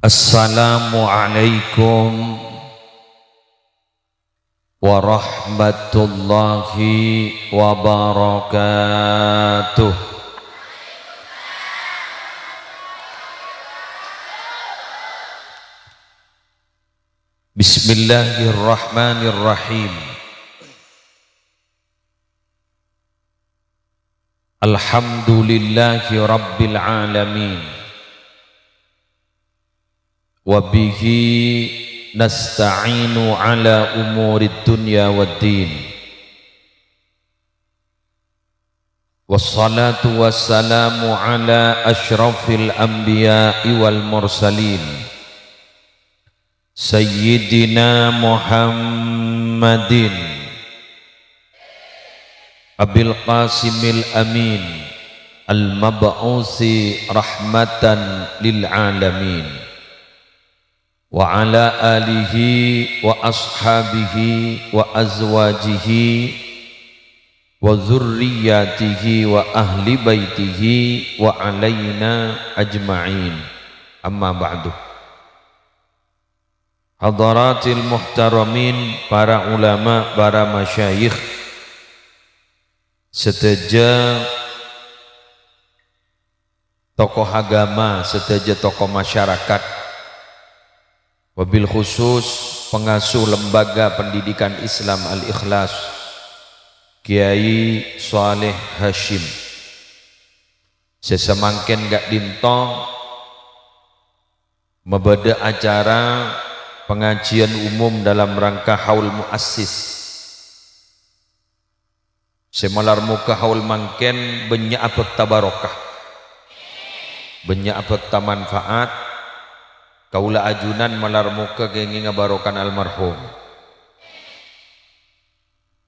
Assalamualaikum warahmatullahi wabarakatuh. Bismillahirrahmanirrahim. Alhamdulillahi rabbil alamin. Wabihi nasta'inu ala umurid dunya waddin. Wassalatu wassalamu ala ashrafil anbiya'i wal mursalin Sayyidina Muhammadin Abil Qasimil Amin Al-Mab'usi rahmatan lil alamin wa ala alihi wa ashabihi wa azwajihi wa zurriyatihi wa ahli baitihi wa alaina ajma'in. Amma ba'du. Hadaratil muhtaramin, para ulama, para masyayikh, seteja tokoh agama, seteja tokoh masyarakat, wabil khusus pengasuh lembaga pendidikan Islam Al-Ikhlas Kiai Saleh Hashim, sesemangken gak dinto membeda acara pengajian umum dalam rangka haul muassis. Semalar muka haul mangken banyak abad tabarokah, banyak abad manfaat. Kaula ajunan malar muka kengi ngabarokan almarhum.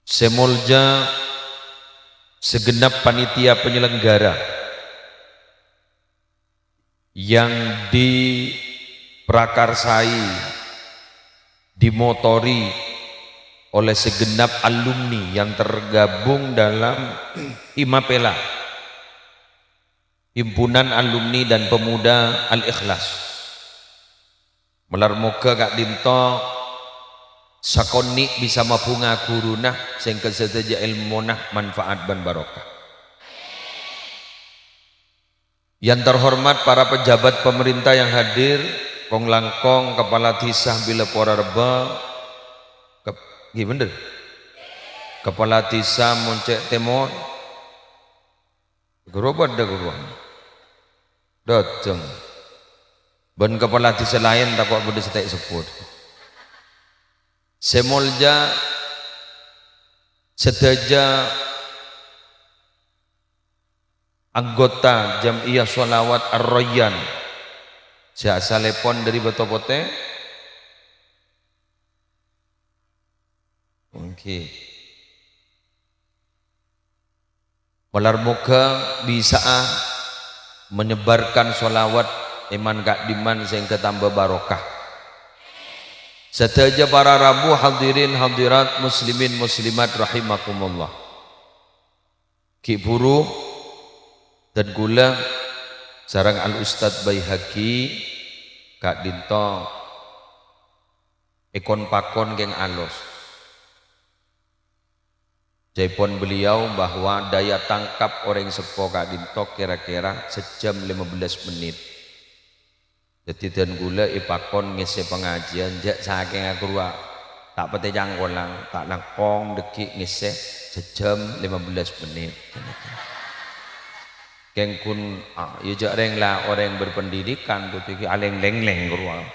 Semolja segenap panitia penyelenggara yang diprakarsai, dimotori oleh segenap alumni yang tergabung dalam Himapela, Himpunan Alumni dan Pemuda Al-Ikhlas. Melar muka gak dinto sakoni bisa mapunga kurunah sehingga seteja ilmunah manfaat dan barokah. Yang terhormat para pejabat pemerintah yang hadir, kong langkong kepala tisah bila porarba gimana? Kepala tisah moncek temon gerobak dah geruan datang. Ben kepala desa lain tak kok boleh setek sebut. Semolja sedaja anggota Jam'iyah Sholawat Ar-Rayyan saya salepon dari Batopote. Oke. Malar muka bisa menyebarkan sholawat iman gak diman sehingga tambah barokah. Seteja para rabu hadirin hadirat muslimin muslimat rahimakumullah. Ki buru dan gula sarang al Ustadz Baihaqi kak dinto ekon pakon geng alos. Jaipon beliau bahwa daya tangkap orang sepo kak dinto kira-kira sejam 15 menit. Jadi dan gula ipakon ngisi pengajian jak saking aku ruak tak pete jangkolang tak nakong dekik ngisi sejam 15 menit. Kengkun ya jak reng lah orang yang berpendidikan tuh tiki aleng leng ruak.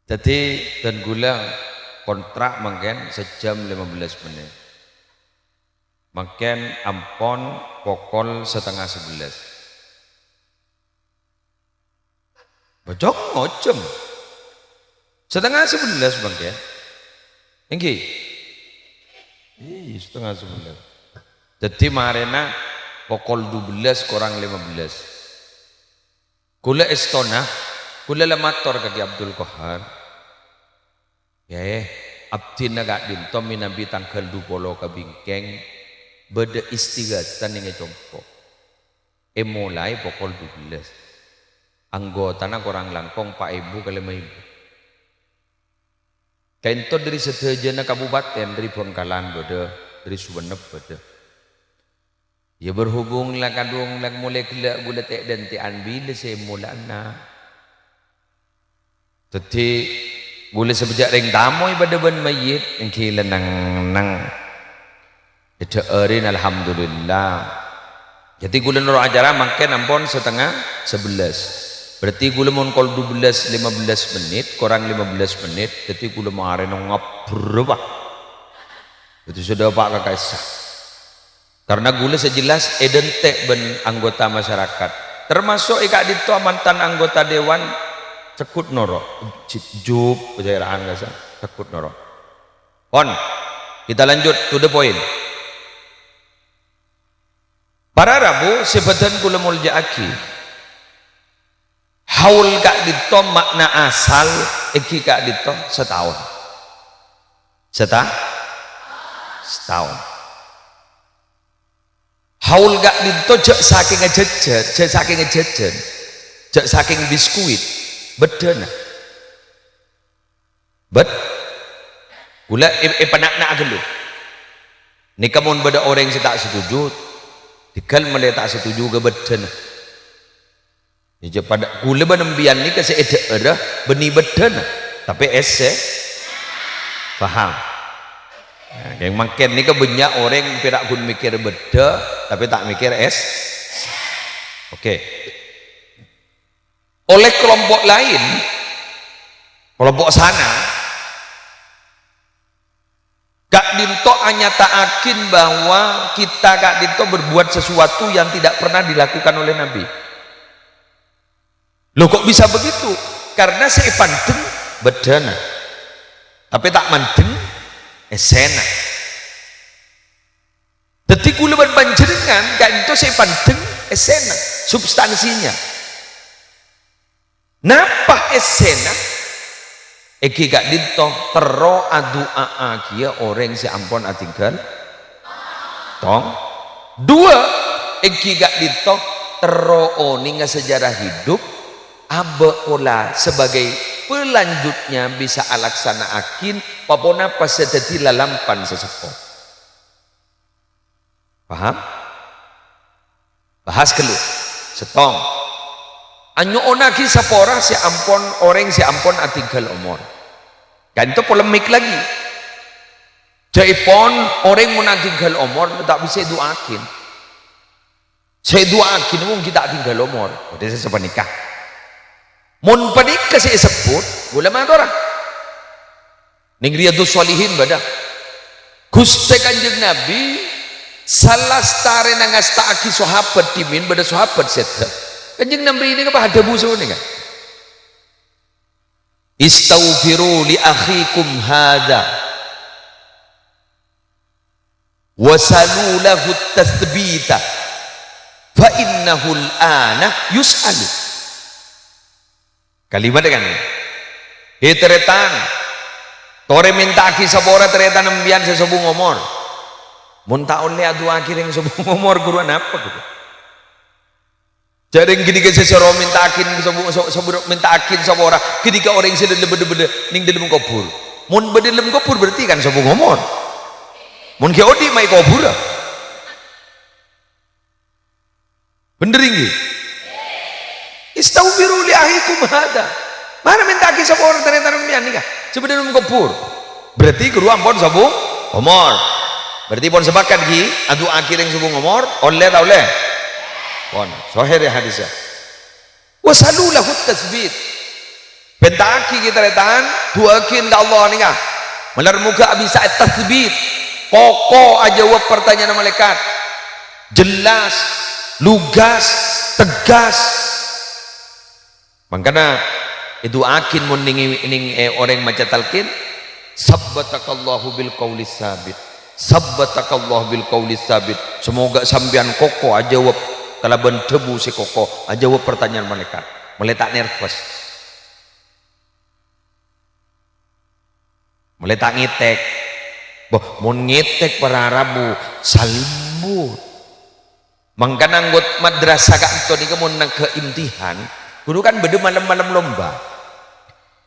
Jadi dan gula kontrak mungkin sejam 15 menit. Mungkin ampon pokol 10:30. Bocok ngocem 10:30 bang ya. Enggi 10:30. Jadi marena pokol 12 kurang 15. Kula estona kula lamator kaki Abdul Qahar ya abdi nagak dinto minabi tanggal 20 ka bingkeng beda istighatan yang jompo mulai pokol 12 anggota na korang langkong Pak Ibu kali ibu. Kainto dari sedejana kabupaten dari Bangkalan beda, dari Sumenep beda. Ya berhubung lah kadung lah mulai kelak gula tek dan tian bila saya mulana. Tetapi gula sebejak ring tamu ibadah ban mayit yang kila nang itu erin alhamdulillah. Jadi gula nurut acara makan ampun setengah 11. Berarti gula mon kol 12-15 menit kurang 15 menit. Jadi gula mau arena ngapur pak. Itu sudah pak kakak sah. Karena gula sejelas edentek ben anggota masyarakat. Termasuk ikak dito mantan anggota dewan cekut noro jub kejairaan gasa cekut noro. On kita lanjut to the point. Para Rabu sebatan kula muljaaki haul kak dito makna asal iki kak dito setahun setahun haul kak dito jak saking ngejejen jak saking biskuit bedana bed gula penak-nak dulu ni kamun beda orang yang tak setuju dikal mulai tak setuju ke bedana ni pada gula benembian ni kasi ada beni bedana tapi ese faham nah, yang makin ni ke banyak orang yang tidak pun mikir beda tapi tak mikir oke. Oleh kelompok lain, kelompok sana, Kak Dinto hanya taakin bahwa kita Kak Dinto berbuat sesuatu yang tidak pernah dilakukan oleh Nabi. Loh kok bisa begitu? Karena saya panteng bedana, tapi tak manteng esena. Detik kula berpanjenengan Kak Dinto saya panteng esena, substansinya. Napa esena eki gak dito tero adu kia orang si ampon atinggal tong dua eki gak dito tero oninga sejarah hidup abe ola sebagai pelanjutnya bisa alaksana akin papona paseteti lalampan sesepo paham bahas keluh setong anyo onaki sapora si ampon orang si ampon atinggal umur kan itu polemik lagi jaipon orang mau atinggal umur tak bisa doakin saya doakin mung kita tinggal umur udah saya sempat nikah mun panikah saya sebut boleh mana orang ning Riyadhus Shalihin badak Gusti Kanjeng Nabi salah stare nangastaaki sahabat timin pada sahabat sedap Kanjeng Nabi ini apa ada busu ni kan? Istaghfiru li akhikum hadza wasalu lahu tathbita fa innahu al-ana yus'alu. Kalimat kan? Teretan tore minta aki sabora teretan nembian sesubung umur. Mun taun le adu akhir yang subung umur guruan apa gitu? Jadi ketika seseorang minta akin minta akin sama orang ketika orang yang sedang beda-beda ning dalam kubur mun dalam kubur berarti kan sama ngomong mun ke odi mai kubur bener ini istaghfiru li ahikum hada mana minta akin sama orang ternyata nembian nikah coba dalam kubur berarti guru ampun sama ngomong berarti pun sepakat ki adu akhir yang sama ngomong oleh tak oleh pon sahih hadisnya wasalu lahu tasbit pentaki kita retan duakin ke Allah nih kah melar muka bisa tasbit pokok aja jawab pertanyaan malaikat jelas lugas tegas makanya itu akin muning orang macam talqin sabbatakallahu bil qaulis sabit sabbatakallahu bil qaulis sabit semoga sambian kokoh aja jawab kalau bentebu si koko jawab pertanyaan mereka mulai tak nervous mulai tak ngitek mau ngitek para Rabu salbu mangkan anggot madrasah kak itu nih kemun ke imtihan Guru kan bede malam-malam lomba.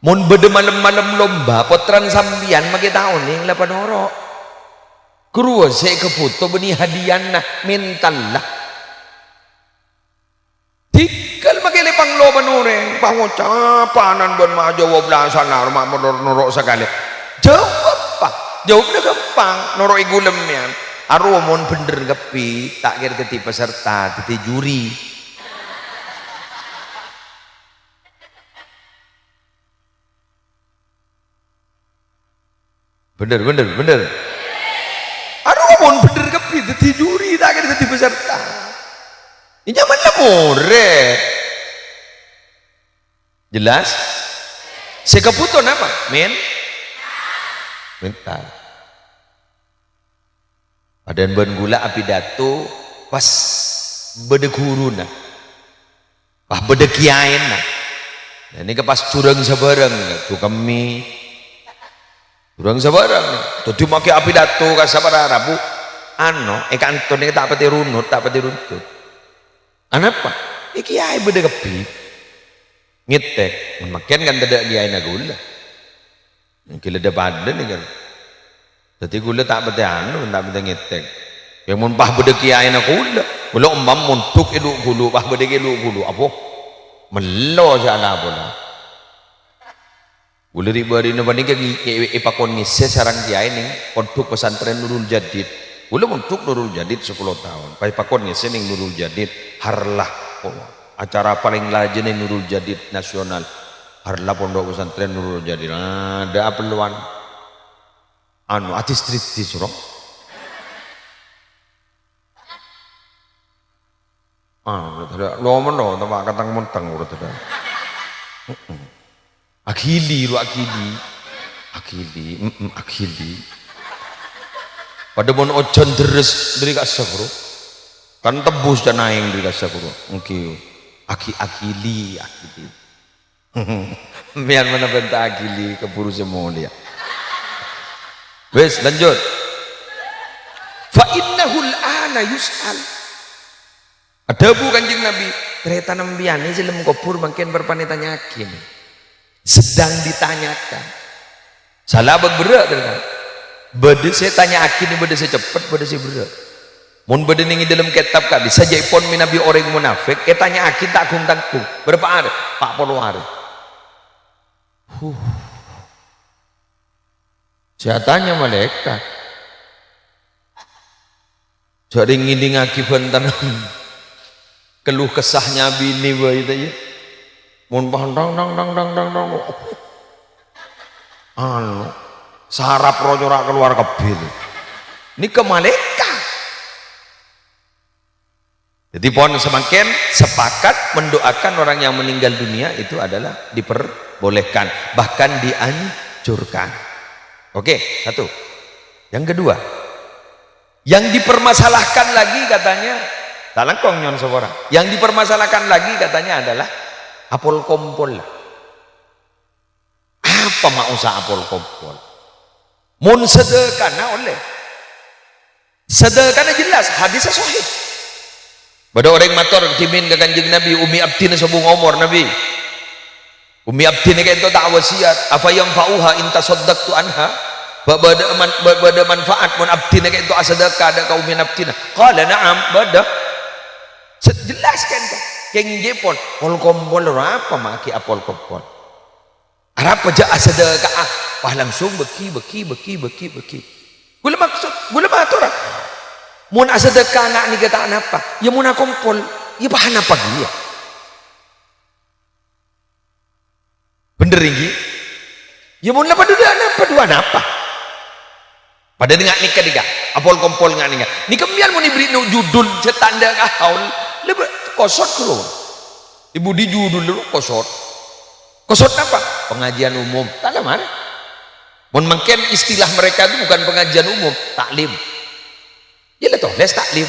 Mun bede malam-malam lomba potran sambian magi tahun ning lapan oro. Guru saya keputo beni hadian nah mental lah. Tikal magi lepang loba noreng pangucapanan bon ma jawab belasan mak norok sekali. Jawab pak. Jawabnya gampang norok igulem yan. Aromon bener gepi tak kira teti peserta teti juri. Bener. Aromon bener gepi teti juri tak kira teti peserta. Ini nyaman lah more. Jelas? Sekaputon apa? Mental. Padan ban gula api datu pas bede guru nah. Pas bede kiain nah. Nah ini ke pas curang sabarang tu kami. Curang sabarang. Tuh make api datu ka sabara rabu. Kanton ini tak pati runtut. Anapa? Kiai bede kepi. Ngitek, makin kan tidak kiai na gula. Kila ada padan ni kan. Jadi gula tak pati tak pati ngitek. Yang mun pah bede kiai na gula. Gula muntuk eduk gulu, pah bede gulu. Apa? Melo jala pula. Gula ribari na bani ipakon ngise sarang kiai ni kontuk pesantren Nurul Jadid. Gula muntuk Nurul Jadid 10 tahun. Pai pakon ngise ning Nurul Jadid harlah. Acara paling lajen ning Nurul Jadid nasional. Harlah pondok pesantren Nurul Jadid. Ada peluang artis di surau. Lo mana tambah katang mentang urut ada. Akili. Pada mon ojon deres dari kasar bro. Kan tebus dan naing dari kasar bro. Oke. Akili. Biar mana bentak akili keburu semua dia. Wes lanjut. Fa innahul ana yus'al. Ada bu Kanjeng Nabi, kereta nambiane silem kubur makin berpanitanyakin. Sedang ditanyakan. Salah berat kan. Bade saya tanya akin bade saya cepet bade saya berat. Mun bade ning dalam kitab ka bisa jaipon minabi orang munafik, tanya akin tak tangkung. Berapa hari? 40 hari. Saya tanya malaikat. Jadi ngiding akibat tanam keluh kesahnya bini bayi tadi. Mun pandang dang. Sarap rojorak keluar kebil. Ini ke malaikat. Jadi pohon semakin sepakat mendoakan orang yang meninggal dunia itu adalah diperbolehkan, bahkan dianjurkan. Oke, satu. Yang kedua, yang dipermasalahkan lagi katanya, talangkong nyon seorang. Yang dipermasalahkan lagi katanya adalah apol kompol. Apa maksud apol kompol? Mun sedekana oleh. Sedekana jelas, hadisnya sahih. Pada orang mator timin ke Kanjeng Nabi, Umi Abdin sebung umur Nabi. Umi Abdin ni kaya tak wasiat, apa yang fauha inta saddaqtu anha. Bada manfaat mun Abdin ni kaya itu sedekah ada kaum Abdin. Qala na'am, bada. Jelaskan tu. Keng jepon, pol kompol apa maki apol kompol. Apa ja sedekah? Wah langsung beki. Gula maksud, gula matur. Mun sedekah nak ni kata apa? Ya mun kompol, ya bahan apa dia? Bener ini? Ya mun apa dua apa? Pada dengar nikah tiga, apol kompol nggak nikah. Ni kembian mun diberi judul setanda kahaul, lebih kosot keluar. Ibu di judul dulu kosot. Kosot apa? Pengajian umum. Tak ada mana. Mun mungkin istilah mereka itu bukan pengajian umum, taklim. Ya toh, les taklim.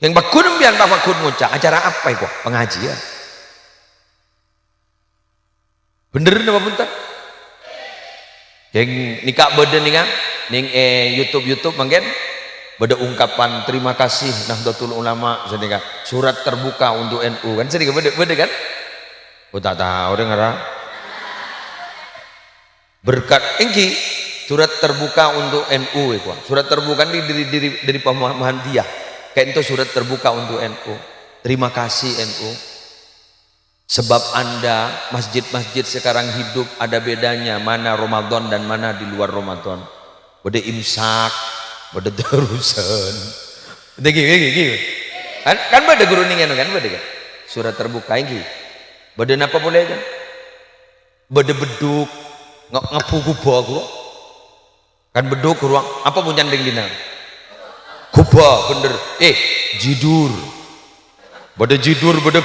Yang bakun biar tak bakun ngucap acara apa itu? Pengajian. Bener apa punten? Yang nikah beden nih kan, ning YouTube mungkin Beda ungkapan terima kasih Nahdlatul Ulama sedika surat terbuka untuk NU kan sedika beda kan? Oh tak tahu dengar. Berkat engki surat terbuka untuk NU itu. Surat terbuka ini dari pemahaman dia. Kayak itu surat terbuka untuk NU. Terima kasih NU. Sebab Anda masjid-masjid sekarang hidup ada bedanya mana Ramadan dan mana di luar Ramadan. Beda imsak, beda terusan. Beda gini. Kan beda guru ningen kan beda kan. Surat terbuka ini. Beda apa boleh kan? Beda beduk ngapu kubah aku. Kan beduk ruang apa pun nyanding dina. Kubah bener. Jidur. Beda jidur beda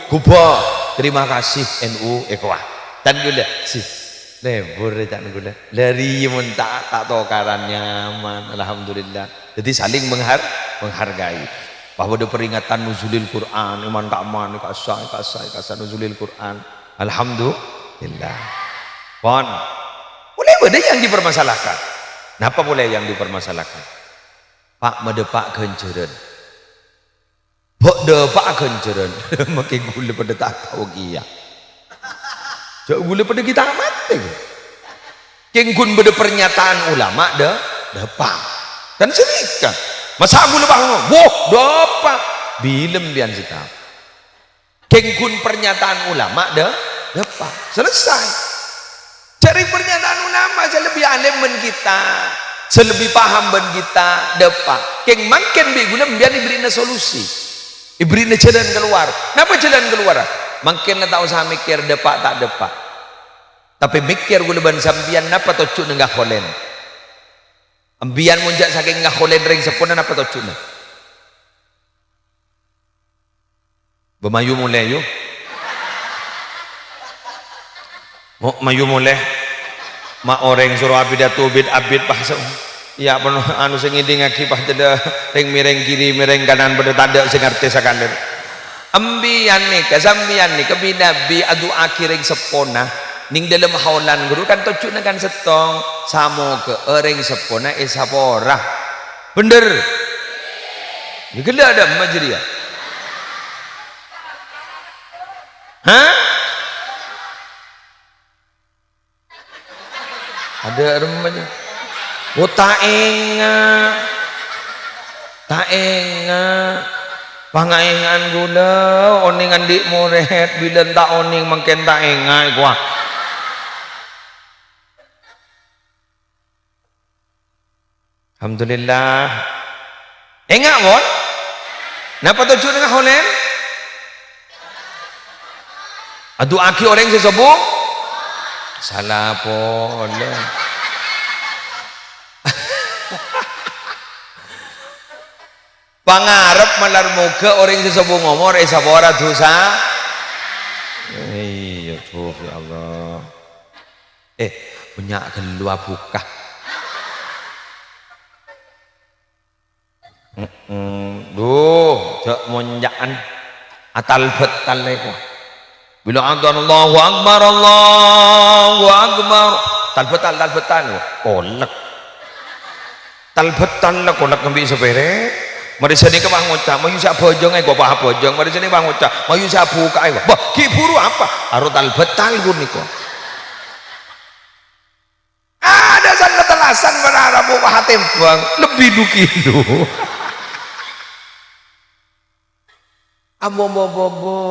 kubah. Terima kasih NU Ekwah. Tan gula sih. Lebur tak gula. Dari mun tak tahu karan nyaman. Alhamdulillah. Jadi saling menghargai. Bahwa ada peringatan nuzulil Quran, iman tak aman, kasah nuzulil Quran. Alhamdulillah. Pon. Boleh beda yang dipermasalahkan. Kenapa boleh yang dipermasalahkan? Pak medepak kenceran. Bok pak kenceran. Makin gula pada tak tahu dia. Jauh gula pada kita mati. Kengkun pada pernyataan ulama depak. Dan serika. Masa gula bangun. Wah depak. Bilem bian kita. Kengkun pernyataan ulama depak. Selesai. Cari pernyataan ulama saya lebih alim men kita. Selebih paham ben kita depak. Keng makin bigula biar diberikan solusi. Ibrina jalan keluar. Kenapa jalan keluar? Makin tak usah mikir depak tak depak. Tapi mikir gula ban sambian napa tocuk nggak kholen. Ambian munjak saking nggak kholen ring sepuna napa tocuk na. Bemayu mulai yuk. Mau mayu mulai. Ma orang suruh abidatu abid bahasa. Ya penuh anu sing ngiding akipah teda ring mireng kiri mireng kanan pada tanda sing ngerti sakander. Ambian nih kasambian nih kebinabi adu akiring sepona ning dalam haulan guru kan tocuk kan setong samo ke ering sepona isapora. Bener. Ni gila ada majria. Hah? Ada remaja. Oh tak enga pangaengan gula oningan di muret bila tak oning makin tak enga gua. Alhamdulillah enga bon napa tujuan dengan holen adu aki orang sesebut salah boleh. Pangarep malar moga orang sesepuh ngomor sabora dosa. Iya tuh ya Allah. Punya gelua buka. Duh, jak monjakan atal betal leko. Bila adzan Allahu akbar Allahu akbar. Tal betal. Kolek. Tal betal lah kolek ngambil sepere. Mari sini ke bang ucap, mayu siapa bojong gua paham bojong. Mari sini bang ucap, mayu siapa buka gua. Bah, kiburu apa? Arutal betal gue niko. Ada sana telasan berharap buka hati bang, lebih dukindo. Bobo.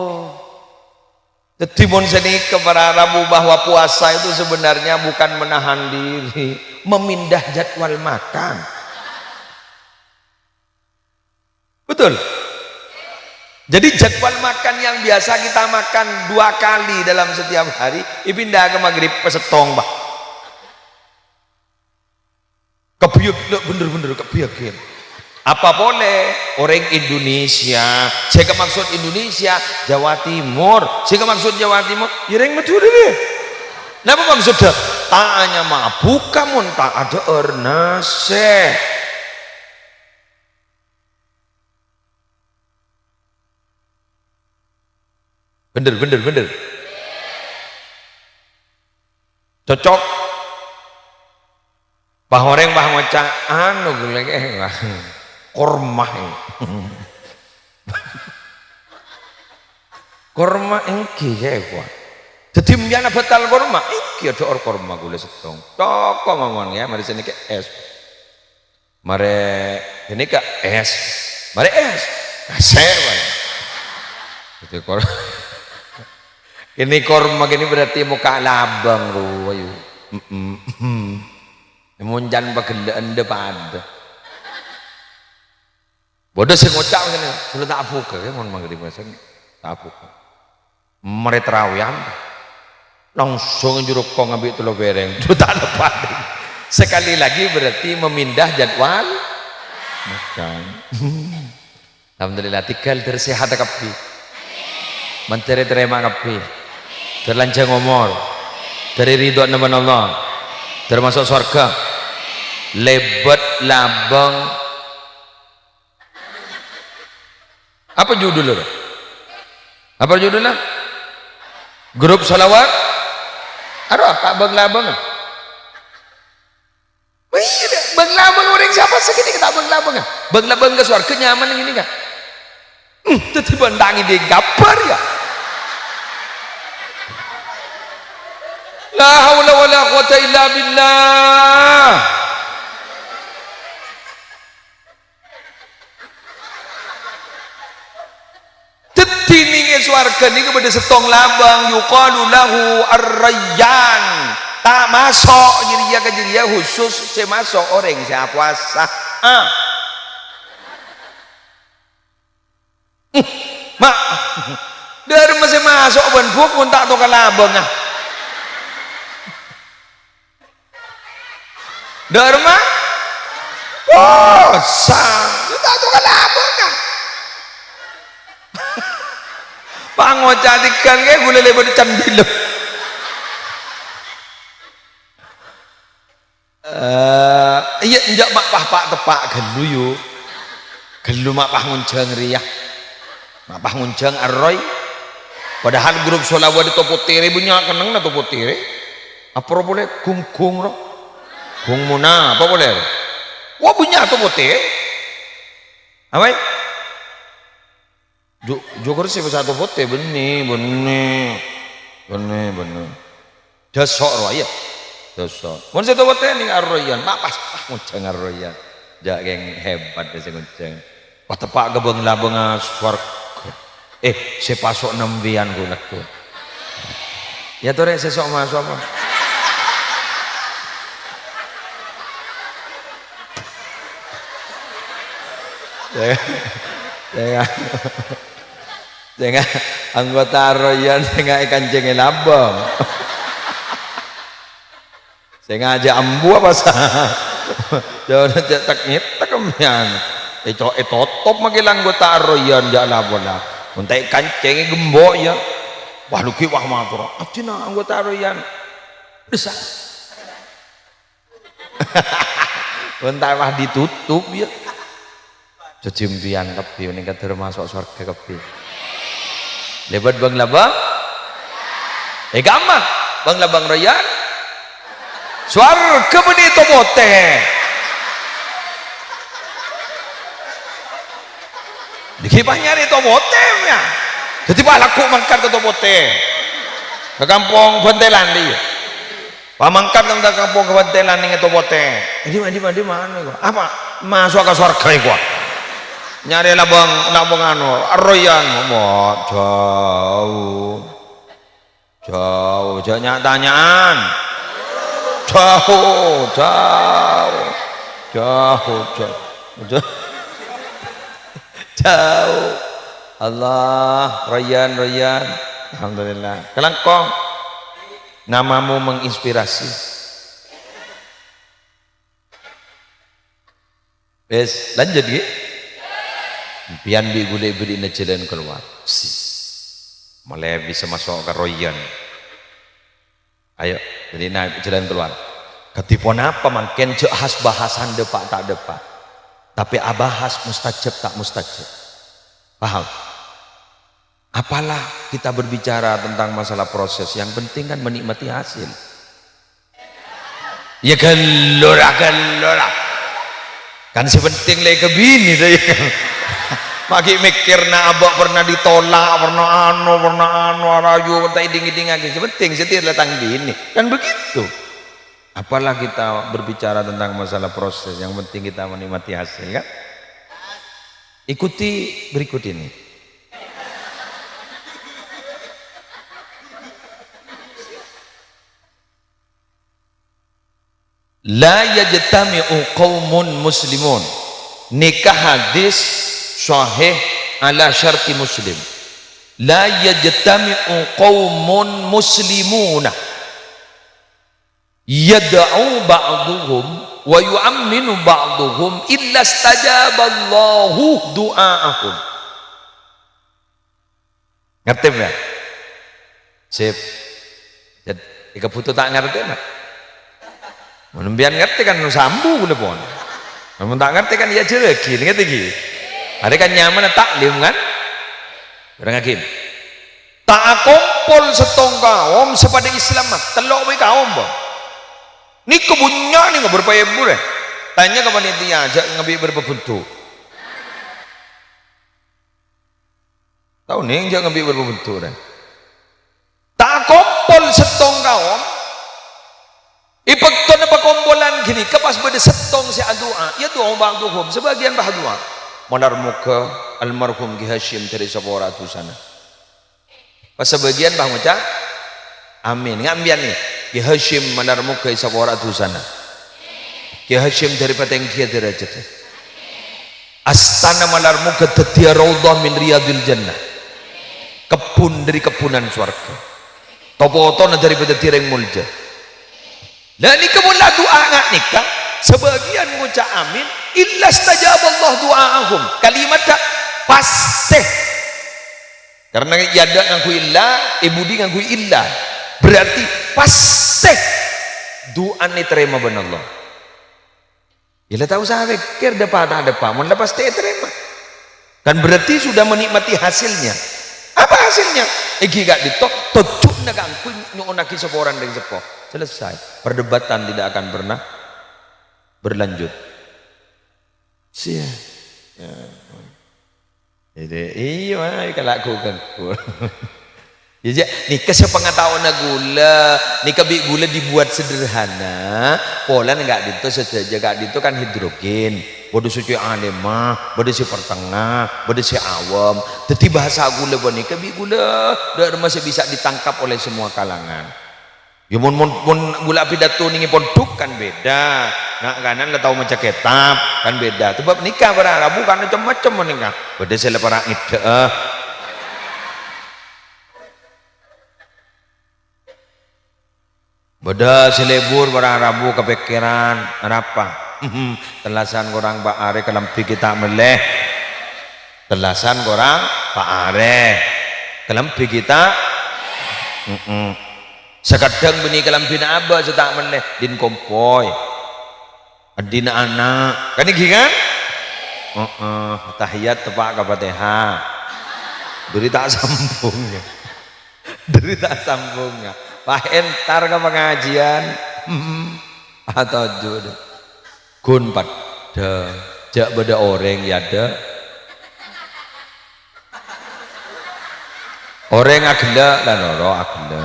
Jadi mon sini ke berharap bahwa puasa itu sebenarnya bukan menahan diri, memindah jadwal makan. Betul. Jadi jadwal makan yang biasa kita makan 2 kali dalam setiap hari, pindah ke maghrib pesetong bah. Kebiak, bener kebiakin. Apa boleh orang Indonesia? Saya maksud Indonesia, Jawa Timur. Saya maksud Jawa Timur, ireng betul deh. Napa maksudnya? Tak hanya mabuk, kamu tak ada ernase. Bener. Cocok. Bah orang bah ngocak anu gelek Korma. Korma engki ya kuat. Jadi mbiyen batal korma, iki ada korma gula setong. Toko mamon ya, mari sini ke es. Mari ini ke es. Mari es. Kasih wae. Itu korma. Ini korma gini berarti muka labang ruwayu. Munjan bagelan depan. Bodoh sing ngocak ngene, sudah tak buka ya mon magrib sing tak buka. Mari terawihan langsung njuruk kok ngambil telur bereng itu tak lepas. Sekali lagi berarti memindah jadwal makan. Alhamdulillah tinggal tersehat kapi. Menteri terima kapi. Terlanjang umur. Dari ridho nama Allah. Termasuk surga. Lebat labang. Apa judulnya? Apa judulnya? Grup salawat. Aduh, Pak Bang Labang. Bang Labang orang siapa segini kita Bang Labang. Bang Labang ke surga nyaman yang ini kan? Tadi bandangi dia gapar ya. La haula wala quwata illa billah. Tininge swarga niku pada setong labang yuqalu lahu ar-rayyan. Tak masuk jiria ke jiria khusus saya masuk orang saya puasa. Mak dari masih masuk ban buk pun tak tahu labang ah. Dharma oh sang tak tahu labang ah. Pangocatikan kayak gula lebar candil. Iya njak mak pak tepak gelu yuk. Gelu mak pah nguncang riyah. Mak pah nguncang arroy. Padahal grup solawat di topo tire punya keneng na topo tire. Apa boleh kungkung roh? Kung muna apa boleh? Wah punya topo tire. Apa? Jogor sih satu foto benih dasok roh ya dasok mau satu foto nih arroyan mak pas nguncang arroyan jak geng hebat deh nguncang wah tepak gebeng labeng swarga saya pasok nembian gue laku ya tuh rek sesok masuk apa Jangan anggota royan dengan ikan jengel labang. Saya aja ambu apa sah? Jangan cetak nyetak kemian. Itu top magilang anggota royan jala bola. Untuk ikan jengel gembok ya. Wah luki wah matur. Abdina anggota royan. Bisa. Bentar wah ditutup ya. Cecimpian kepi ini kan termasuk surga kepi. Lebat bang labang gampang bang labang royan swarga benih tomote dikipah nyari tomote ya jadi laku mangkat ke tomote ke kampung Bantelan dia pamangkat ke kampung Bantelan ini tomote di mana apa masuk ke surga ini gua nyari labang anu arroyan mau jauh jangan tanyaan jauh Allah royan alhamdulillah kelangkong namamu menginspirasi wes lanjut ya pian bi gule beri na jalan keluar malah bisa masuk ke royan ayo jadi naik jalan keluar ketipon apa mungkin cek khas bahasan depak tak depak tapi abahas mustajab tak mustajab paham apalah kita berbicara tentang masalah proses yang penting kan menikmati hasil ya gelora Kan sepenting lagi ke bini deh. Maki mikir nak abak pernah ditolak, pernah anu arayu, tak iding-iding lagi. Sepenting setir datang bini. Kan begitu. Apalah kita berbicara tentang masalah proses, yang penting kita menikmati hasil kan. Ikuti berikut ini. La yajtami'u qaumun muslimun. Nikah hadis sahih ala syarti muslim. La yajtami'u qaumun muslimuna yad'u ba'duhum wa yu'minu ba'duhum illa istajaballahu du'aahum. Ngerti enggak? Sip. Jadi kebutuh tak ngerti enggak? Menumbian ngerti kan sambu boleh pun. Namun tak ngerti kan ya jereki, ngerti gini. Ada kan nyaman taklim kan? Berang hakim. Tak kumpul setong kaum sepada Islam mah. Telok we kaum pun. Ni kebunya ni nggak berpayah tanya ke panitia aja ngambil berapa bentuk. Tahu nih jangan ngambil berapa bentuk dah. Tak kumpul setong kaum. Ipagton na pakumpulan gini kapas pada setong si adua ya doa ba'duhum sebagian bah doa malar muka almarhum Ki Hashim dari Saboratu sana pas sebagian bah ngucap amin ngambian nih Ki Hashim malar muka Saboratu sana Ki Hashim dari patengkia derajat astana malar muka tetia raudhah min riyadil jannah kebun dari kebunan surga topo-topo daripada tireng mulja. Lah ni kemulah doa ngak nikah sebagian ngucap amin illa stajaballah du'aahum kalimat tak pasti karena yada ngaku illa ibudi ngaku illa berarti pasti doa ni terima benar Allah. Ya tahu saya pikir depan ada apa mun pasti terima kan berarti sudah menikmati hasilnya. Apa hasilnya? Iki gak ditok tujuh nagangku nyonaki seporan dengan sepo selesai perdebatan tidak akan pernah berlanjut sia ya. Jadi iya kalau aku kan ya nih kesepengetahuan gula nih kebi gula dibuat sederhana pola enggak dito saja gak dito kan hidrogen bodoh suci alemah bodoh si pertengah bodoh si awam tetapi bahasa gula bani kebi gula masih bisa ditangkap oleh semua kalangan. Ya mun gula pidato ningi pondok kan beda. Nak kanan lah tahu macam kitab kan beda. Sebab nikah para Arabu kan macam-macam nikah. Beda sila para ide. Beda selebur para Arabu kepikiran apa? Telasan korang Pak Are kelampi kita meleh. Telasan korang Pak Are kelampi kita. Sekadang bini kelampi na aba setak meleh din kompoy adina anak kan iki kan tahiyat tepak Fatihah duri tak sambungnya duri tak sambungnya Pak entar ke pengajian atau jodoh gun pada jak beda orang ya ada orang agenda dan orang agenda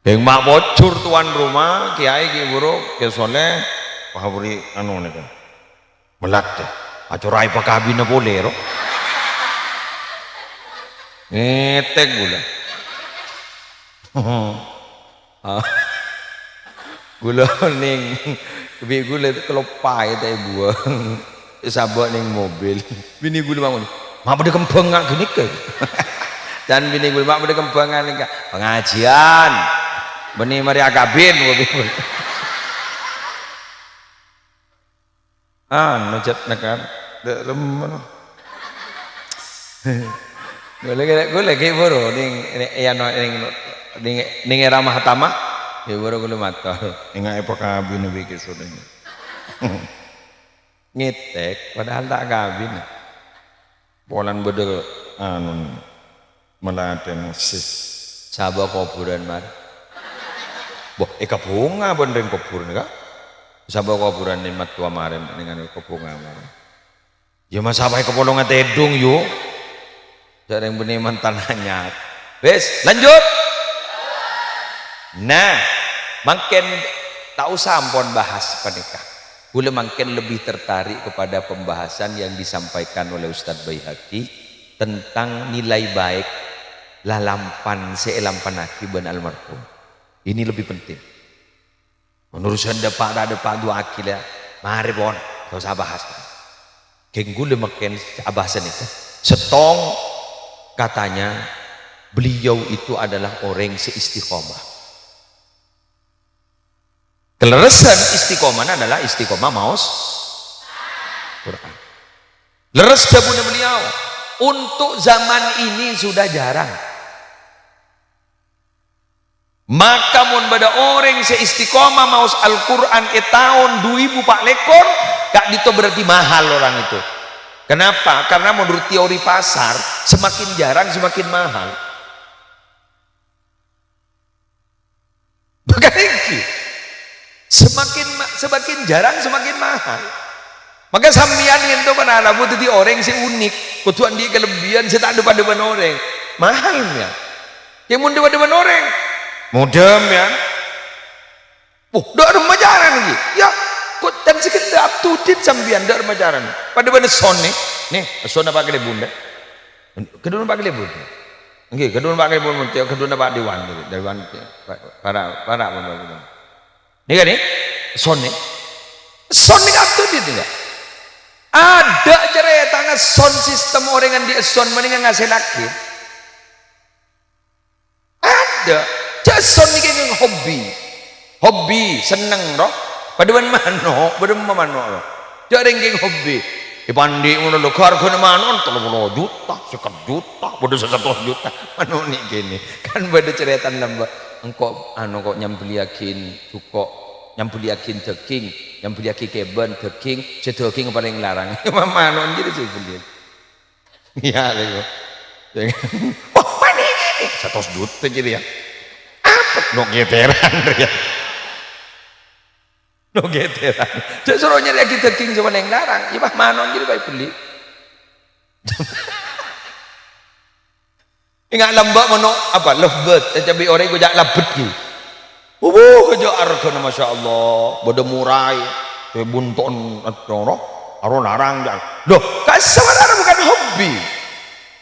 yang mak bocor tuan rumah kiai ki buruk ke soleh pahaburi anu nih kan melat deh acorai pakabina boleh ro ngetek gula gula ning kebi gula itu kelopai teh buang sabak ning mobil bini gula bangun mak pada kembang ngak gini ke dan bini gula mak pada kembangan nih pengajian benih mari akabin mobil nujat nakar lemen gue lagi boro ning era mahatama ya boro gue mata ning epoch kabin bikin sudah ngetek padahal tak kabin polan beda melaten sis sabak kuburan mar boh eka bunga bondeng kubur nika sabab kuburan ni matua maren dengan kubunga maren ya masa apa kepolongan tedung yuk jarang benih mantan hanya wes lanjut. Nah makin tak usah ampun bahas pernikahan, boleh makin lebih tertarik kepada pembahasan yang disampaikan oleh Ustadz Baihaqi tentang nilai baik lalampan seelampan akiban almarhum. Ini lebih penting. Menurut saya Pak dua akil ya, mari bon, kau usah bahas. Geng gule makin bahasan itu. Setong katanya beliau itu adalah orang seistiqomah. Keleresan istiqomah adalah istiqomah maus Quran. Leres jabunnya beliau untuk zaman ini sudah jarang. Maka mun pada orang seistiqomah maus Al-Quran tahun 2000 pak lekor kak dito berarti mahal orang itu. Kenapa? Karena menurut teori pasar semakin jarang semakin mahal. Bagaimana? Semakin jarang semakin mahal. Maka sambian itu pada alamu tadi orang si unik kutuan di kelebihan saya tak ada pada orang mahalnya yang muda pada orang mudam ya dah remajaran lagi ya kok dan sekedar up to date sambian dah remajaran pada son nih son apa kali bunda kedua apa kali bunda okay, kedua apa kali bunda kedua apa dewan para ini kan nih son nih up to date enggak ada cerita son sistem orang yang di son mendingan ngasih laki ada cak son ini kayak hobi seneng roh paduan mano roh cak ada yang kayak hobi dipandi mana lo kargo mana 30 juta 1 juta pada 100 juta mano nih gini kan pada cerita lamba engkau kok nyambeli yakin cukup nyambeli yakin teking nyambeli yakin keben teking ceteking paling larang mano jadi sih beli iya lego wah mana ini 100 juta jadi ya apa no geteran ya no geteran cek suruh nyari yakin teking cuma yang larang ya mano jadi baik beli ingat lambak mano apa lovebird cabai orang gue jak labet gitu kerja arga masya Allah bodoh murai bunton atau aro larang loh kasih bukan hobi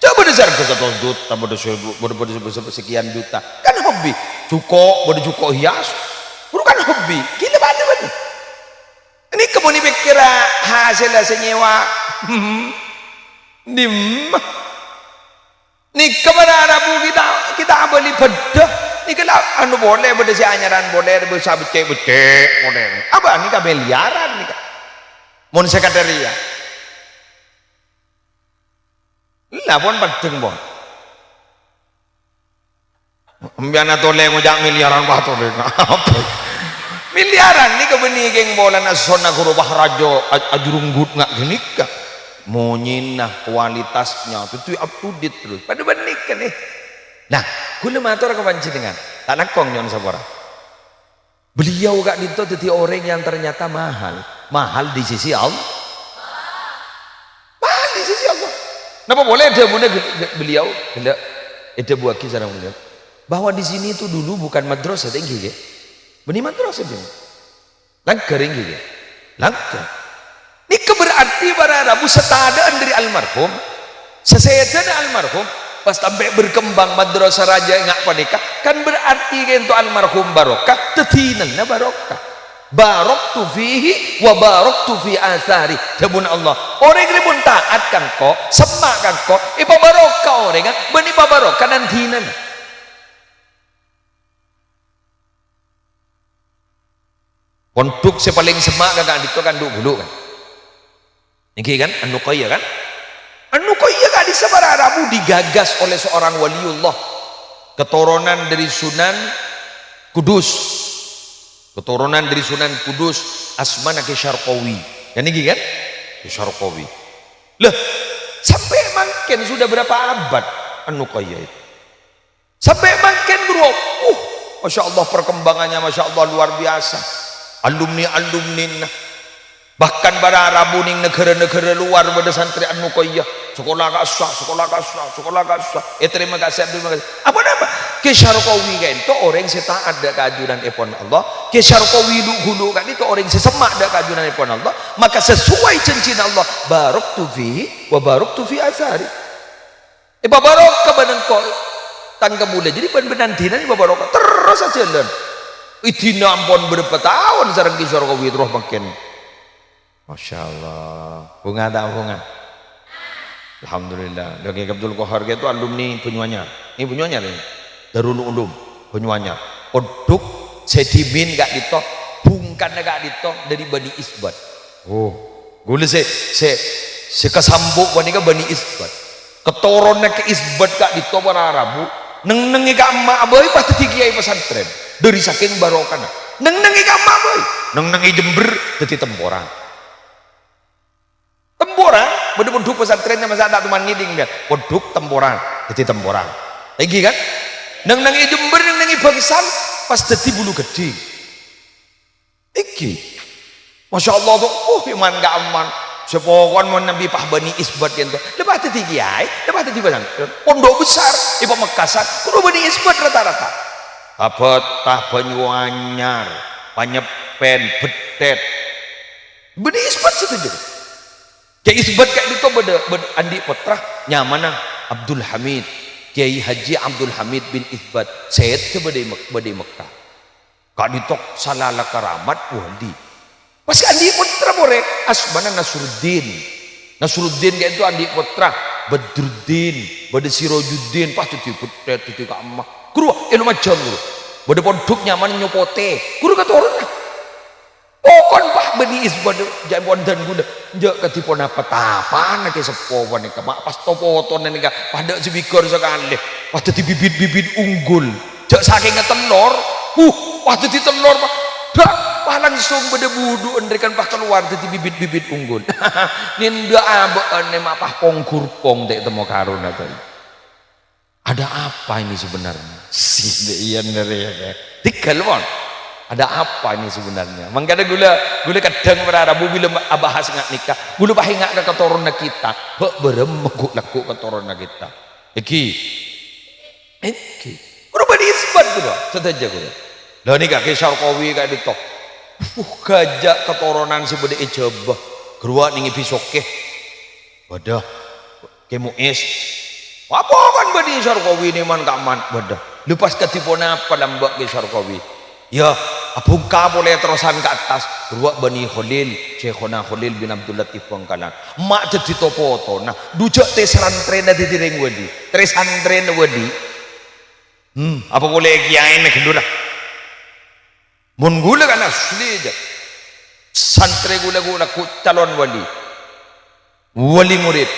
coba dasar ke 1 juta bodoh sekian juta kan hobi cukup hias bukan hobi gila banget ini kamu pikir hasil senyewa nih kepada Arabu kita beli bedah nih kalau anu boleh beda si anyaran boleh bisa becek boleh apa nih kan miliaran nih kan mon sekretariat lah pun penting bon ambiana tole ngojak miliaran batu deh apa miliaran nih kebeni geng bola nasona guru bahrajo ajurunggut nggak gini kah mau nyinah kualitasnya itu up to date terus pada benih kan nih nah gula matur ke panjenengan tak nakong nyon sabora beliau gak dito jadi orang yang ternyata mahal di sisi Allah mahal di sisi Allah kenapa boleh ada bunda beliau ada buah kisah beliau bahwa di sini itu dulu bukan madrasah tinggi ya benih madrasah dia langgaring gitu langgar ini berarti para Arabu setadaan dari almarhum sesedan almarhum pas sampai berkembang madrasah raja enggak panika kan berarti untuk almarhum barokah tetinanna barokah baroktu fihi wa baroktu fi athari jabun Allah orang ribun taat kan kok semak kan kok ipa barokah orang kan benipa barokah dan tinan kontuk sepaling semak kan itu kan dulu kan ini kan anu kaya kan anu kaya kan di sebar Arabu digagas oleh seorang waliullah keturunan dari Sunan Kudus Asmana ke Syarqawi kan ini kan ke Syarqawi lah sampai makin sudah berapa abad anu kaya itu sampai makin bro Masya Allah perkembangannya, Masya Allah luar biasa. Alumni bahkan para Arabu ning negara-negara luar pada santri anu koyah sekolah kasah terima kasih apa nama ke Syarqawi kan itu orang seta ada keajunan epon Allah ke Syarqawi hulu kan itu orang sesemak ada keajunan epon Allah maka sesuai cincin Allah baraktu fi wa baraktu fi athari babarokah benengko tangga mulai jadi ben-benan dina ini babarokah terus aja jalan idina ampun berapa tahun sareng ki Syarqawi terus makin Masya Allah bunga tak bunga Alhamdulillah Dagi Abdul Qahar itu alumni Banyuanyar ini Banyuanyar ini Darul Ulum Banyuanyar Oduk sedimin gak ditok bungkan gak ditok dari Bani Isbat oh gula se kesambuk wanika Bani Isbat keturunnya ke Isbat gak ditok para Arabu neng-nengi ke emak boy pasti tikiai pesantren dari saking barokana neng-nengi ke emak boy neng-nengi Jember jadi temporang beduk pesantrennya masa tak teman ngiding kan beduk temporang jadi temporang lagi kan neng-nengi Jember neng-nengi Bangsan pas jadi bulu gede iki Masya Allah tuh iman gak aman sepokon mau Nabi Pah Bani Isbat gitu lepas itu kiai lepas itu pesantren pondok besar di Pamekasan kudu Bani Isbat rata-rata tah Banyuanyar Panyepen Betet Bani Isbat situ juga Kiai Isbat kayak itu beda Andi Putra nyamana Abdul Hamid Kiai Haji Abdul Hamid bin Isbat Said ke beda Mekah kak ditok salala karamat wali pas Andi Putra borek asmana Nasruddin kayak itu Andi Putra Badruddin beda Sirojuddin pas tuti Putet tuti ka emak guru ilmu macam guru beda pondok nyaman nyopote guru kata orang pokon Pak Bani Isbat jangan dan guna jak ketipon apa ke sepowan nika mak pas topoton nika pada sebikor sekali pas dadi bibit-bibit unggul jak saking telur pas dadi telur dah langsung beda budu endrekan pas keluar dadi bibit-bibit unggul ninda abane mak pah pongkurpong dek temo karuna tadi ada apa ini sebenarnya sih iya nere ya tikel mon ada apa ini sebenarnya makanya gula kadang berarabu bila bahas ngak nikah gula pahi ngak ke keturunan kita berem meguk laku keturunan kita iki udah Bani Isbat gula seteja gula lah nikah ke Syarqawi kayak ditok gajak keturunan si beda ijabah geruak ningi bisoke wadah ke Mu'is apa kan Bani Syarqawi ini man kaman wadah lepas ketipona apa lambak ke Syarqawi ya abungka boleh terusan ke atas ruak Bani Khalil Syekhona Khalil bin Abdul Latif Bangkalan mak jadi topoto nah dujak te santren di tireng wadi tre santren wadi apa boleh kiai nek dulu mun gula kan asli aja santri gula ku calon wali murid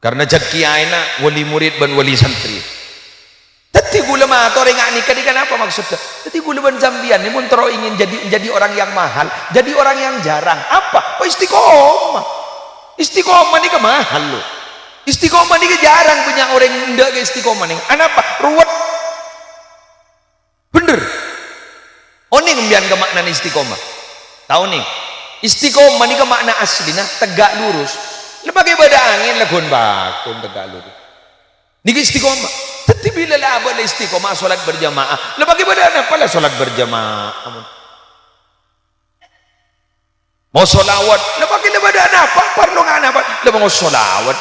karena jaki aina wali murid dan wali santri tadi gula mah atau orang nikah kan apa maksudnya tadi gula ban Zambian ini pun terus ingin jadi orang yang mahal jadi orang yang jarang apa istiqomah ini mahal loh istiqomah ini jarang punya orang yang tidak istiqomah ini apa ruwet bener ini ngembian ke makna istiqomah tahu nih istiqomah ini ke makna aslinya tegak lurus lembaga pada angin lagun bakun tegak lurus niki istiqomah tapi bila lah abad istiqomah solat berjamaah lembaga pada apa lah solat berjamaah mau solawat lembaga pada apa perlu nggak apa lembaga mau solawat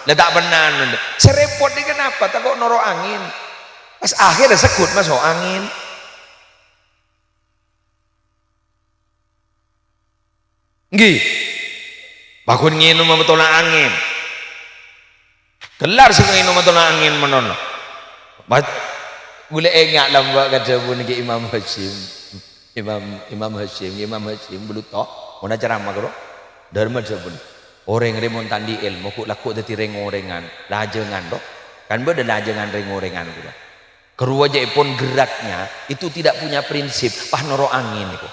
lah tak benar serepot ni kenapa tak kok noro angin pas akhir sekut masuk angin nggih bakun nginum membetul angin kelar sih nginum membetul angin menono boleh enggak lambak kata pun ke Imam Hashim belum toh mana ceramah karo dharma sabun orang remon tandi ilmu kok laku dadi rengorengan lajengan doh kan beda lajengan rengorengan kula kerua aja pun geraknya itu tidak punya prinsip pah noro angin itu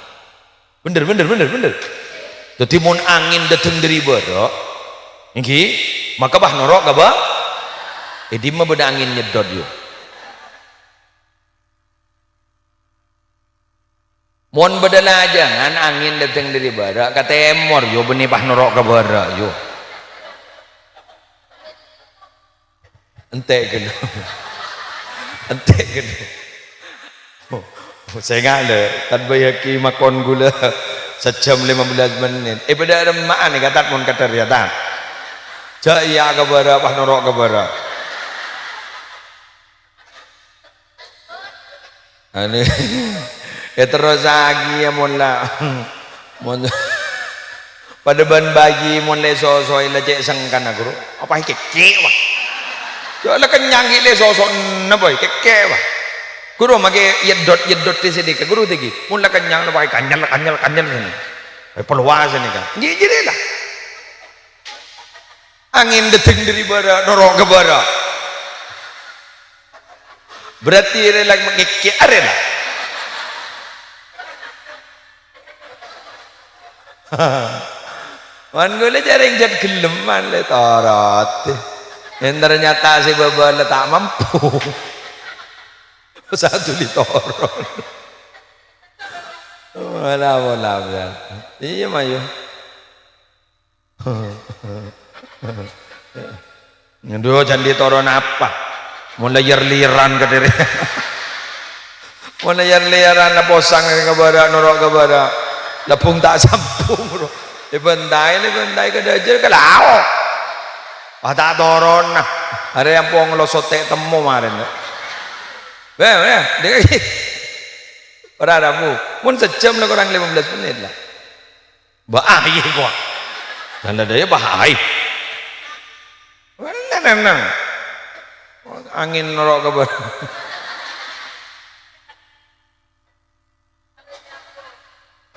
bener jadi mun angin datang dari barat iki maka bah norok gak bah Di mah beda angin nyedot yuk. Mon beda lajangan angin datang dari barat kata emor yo benih pah norok ke barat yo. Ente gelo. Ente gelo. Saya ngale tan bayaki makon gula sejam 15 menit. Beda ada maan nih katat mon kata riatan. Jaya ke barat pah norok ke barat. Ane terus lagi ya mon lah. Mon pada ban bagi mon le sosoi le cek sengkan aku. Apa keke wah. Soalnya kenyang gile sosok napa keke wah. Guru make yedot di sini ke guru tegi. Mun lah kenyang napa kanyal sini. Peluas ini kan. Jadi lah. Angin deting dari barat norok ke barat. Berarti relak mengeke arela. Man gule jaring jat geleman le tarot. Yang ternyata si babal tak mampu. Satu ditoron. Wala. Iya mayo. Ngedo jan ditoron apa? Mulai liran ke diri. Mulai liran na posang ke barat norok ke barat. Lepung tak sampung bro. Dibentai ke dajer ke lao. Tak toron nah. Ada yang pong lo sotek temu kemarin. Dia orang ada mu. Mun sejam lah kurang 15 menit lah. Bahaya kok. Dan ada ya bahaya. Nenang. Angin norok ke barat.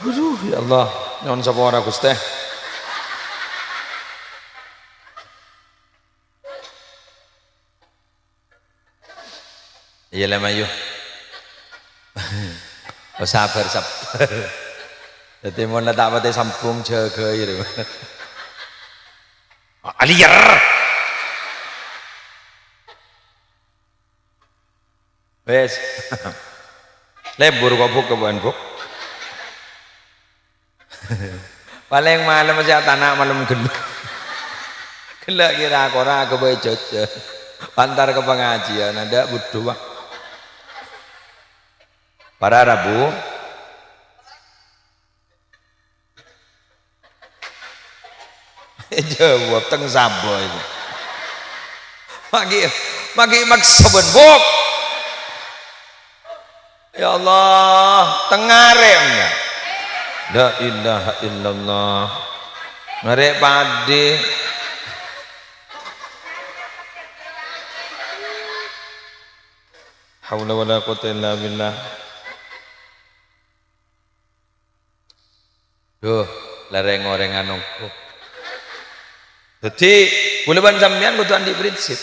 Aduh ya Allah, non sapa ora Gusti. Iya lah mayu. Sabar. Dadi mon tak pate sampung jaga ya. Aliyer. Wes. Lebur kok buk kebuan buk. Paling malam masih tanah malam geluk. Gelak kira kora ke bejot. Pantar ke pengajian ada butuh. Para Rabu. Jawab teng sabo itu. Magi maksa buk. Ya Allah, tengarem ya. La ilaha illallah. Ngarek pade. Haula wala quwwata illa billah. Duh, lareng-orengan nongko. Dadi, buleban sampean kudu andi prinsip.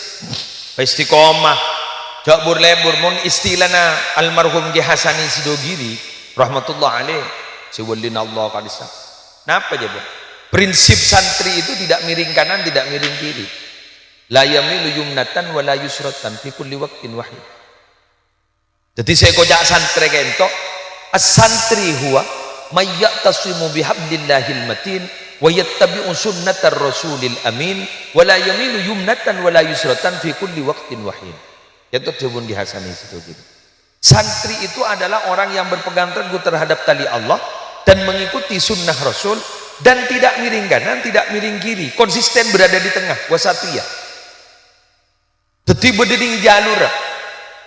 Istiqomah. Jak lebur mun istilana almarhum Ki Hasani Sidogiri rahmatullah alaih siwallin Allah kadisa. Napa aja bu? Prinsip santri itu tidak miring kanan, tidak miring kiri. La yamilu yumnatan wa la yusratan fi kulli waqtin wahid. Jadi saya kojak santri kento, as-santri huwa may ya'tasimu bihablillahil matin wa yattabi'u sunnatar rasulil amin wa la yamilu yumnatan wa la yusratan fi kulli waqtin wahid. Itu jebun Ki Hasani Sidogiri. Santri itu adalah orang yang berpegang teguh terhadap tali Allah dan mengikuti sunnah Rasul dan tidak miring kanan, tidak miring kiri, konsisten berada di tengah, wasatiyah. Jadi berdiri jalur,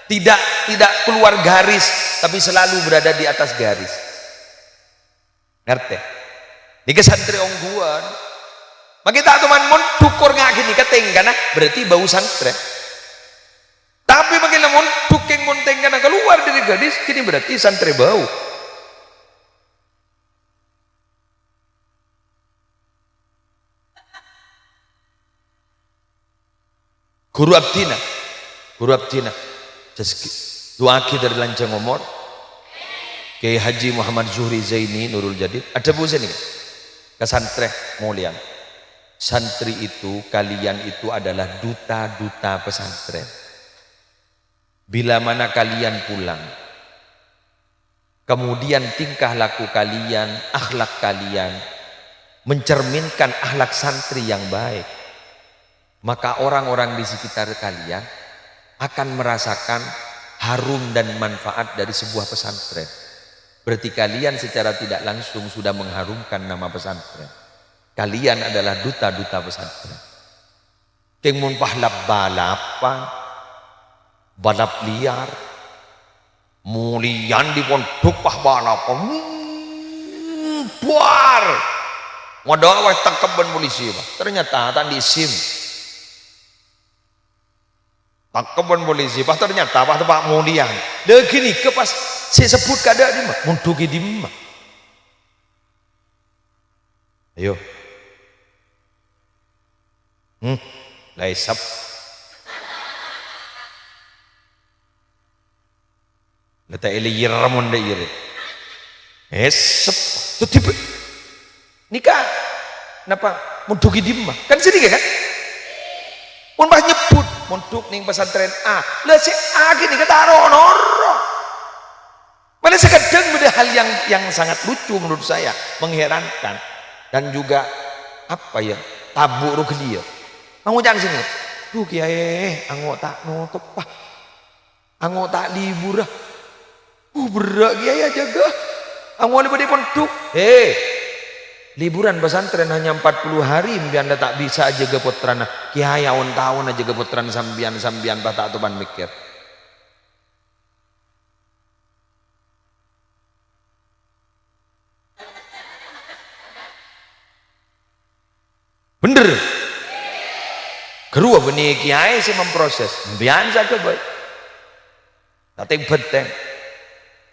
tidak keluar garis, tapi selalu berada di atas garis. Ngerti? Ini santri ongguan. Makita teman mun tukur ngak gini keteng karena berarti bau santri. Tapi bagi namun tuking monteng karena keluar dari gadis, kini berarti santri bau. Guru Abdina, dua dari Lancang Omor, Kiai Haji Muhammad Zuhri Zaini Nurul Jadid, ada bu sini, ke santri mulian. Santri itu, kalian itu adalah duta-duta pesantren. Bila mana kalian pulang, kemudian tingkah laku kalian, akhlak kalian mencerminkan akhlak santri yang baik, maka orang-orang di sekitar kalian akan merasakan harum dan manfaat dari sebuah pesantren. Berarti kalian secara tidak langsung sudah mengharumkan nama pesantren. Kalian adalah duta-duta pesantren. Keng mun pahlap balapan, balap liar, mulian di pondok pah balapan, buar, ngodoh awak tangkapan polisi, ternyata tak disim. Tangkapan polisi, pas ternyata pas Pak Mulian. Dah gini ke pas saya sebut kada di mah, munduki di mah. Ayo. Laisap. Lata ele yiramun da yire. Esep tu tipe. Nikah. Napa munduki di mah? Kan sedih kan? Pun pas nyebut munduk ning pesantren A. Lah si A gini kata noro. Mana sekadang beda hal yang sangat lucu menurut saya, mengherankan dan juga apa ya, tabu rugelia. Anggo jangan sini. Duh kiai, anggo tak nutup pah. Anggo tak libur. Berak kiai aja gah. Anggo lebih pondok. Liburan pesantren hanya 40 hari, biar anda tak bisa aja ke putrana. Kiai awon tahun aja ke putran sambian bah tak tuban mikir. Bener. Kedua benih kiai sih memproses. Biasa ke boy. Tateng beteng.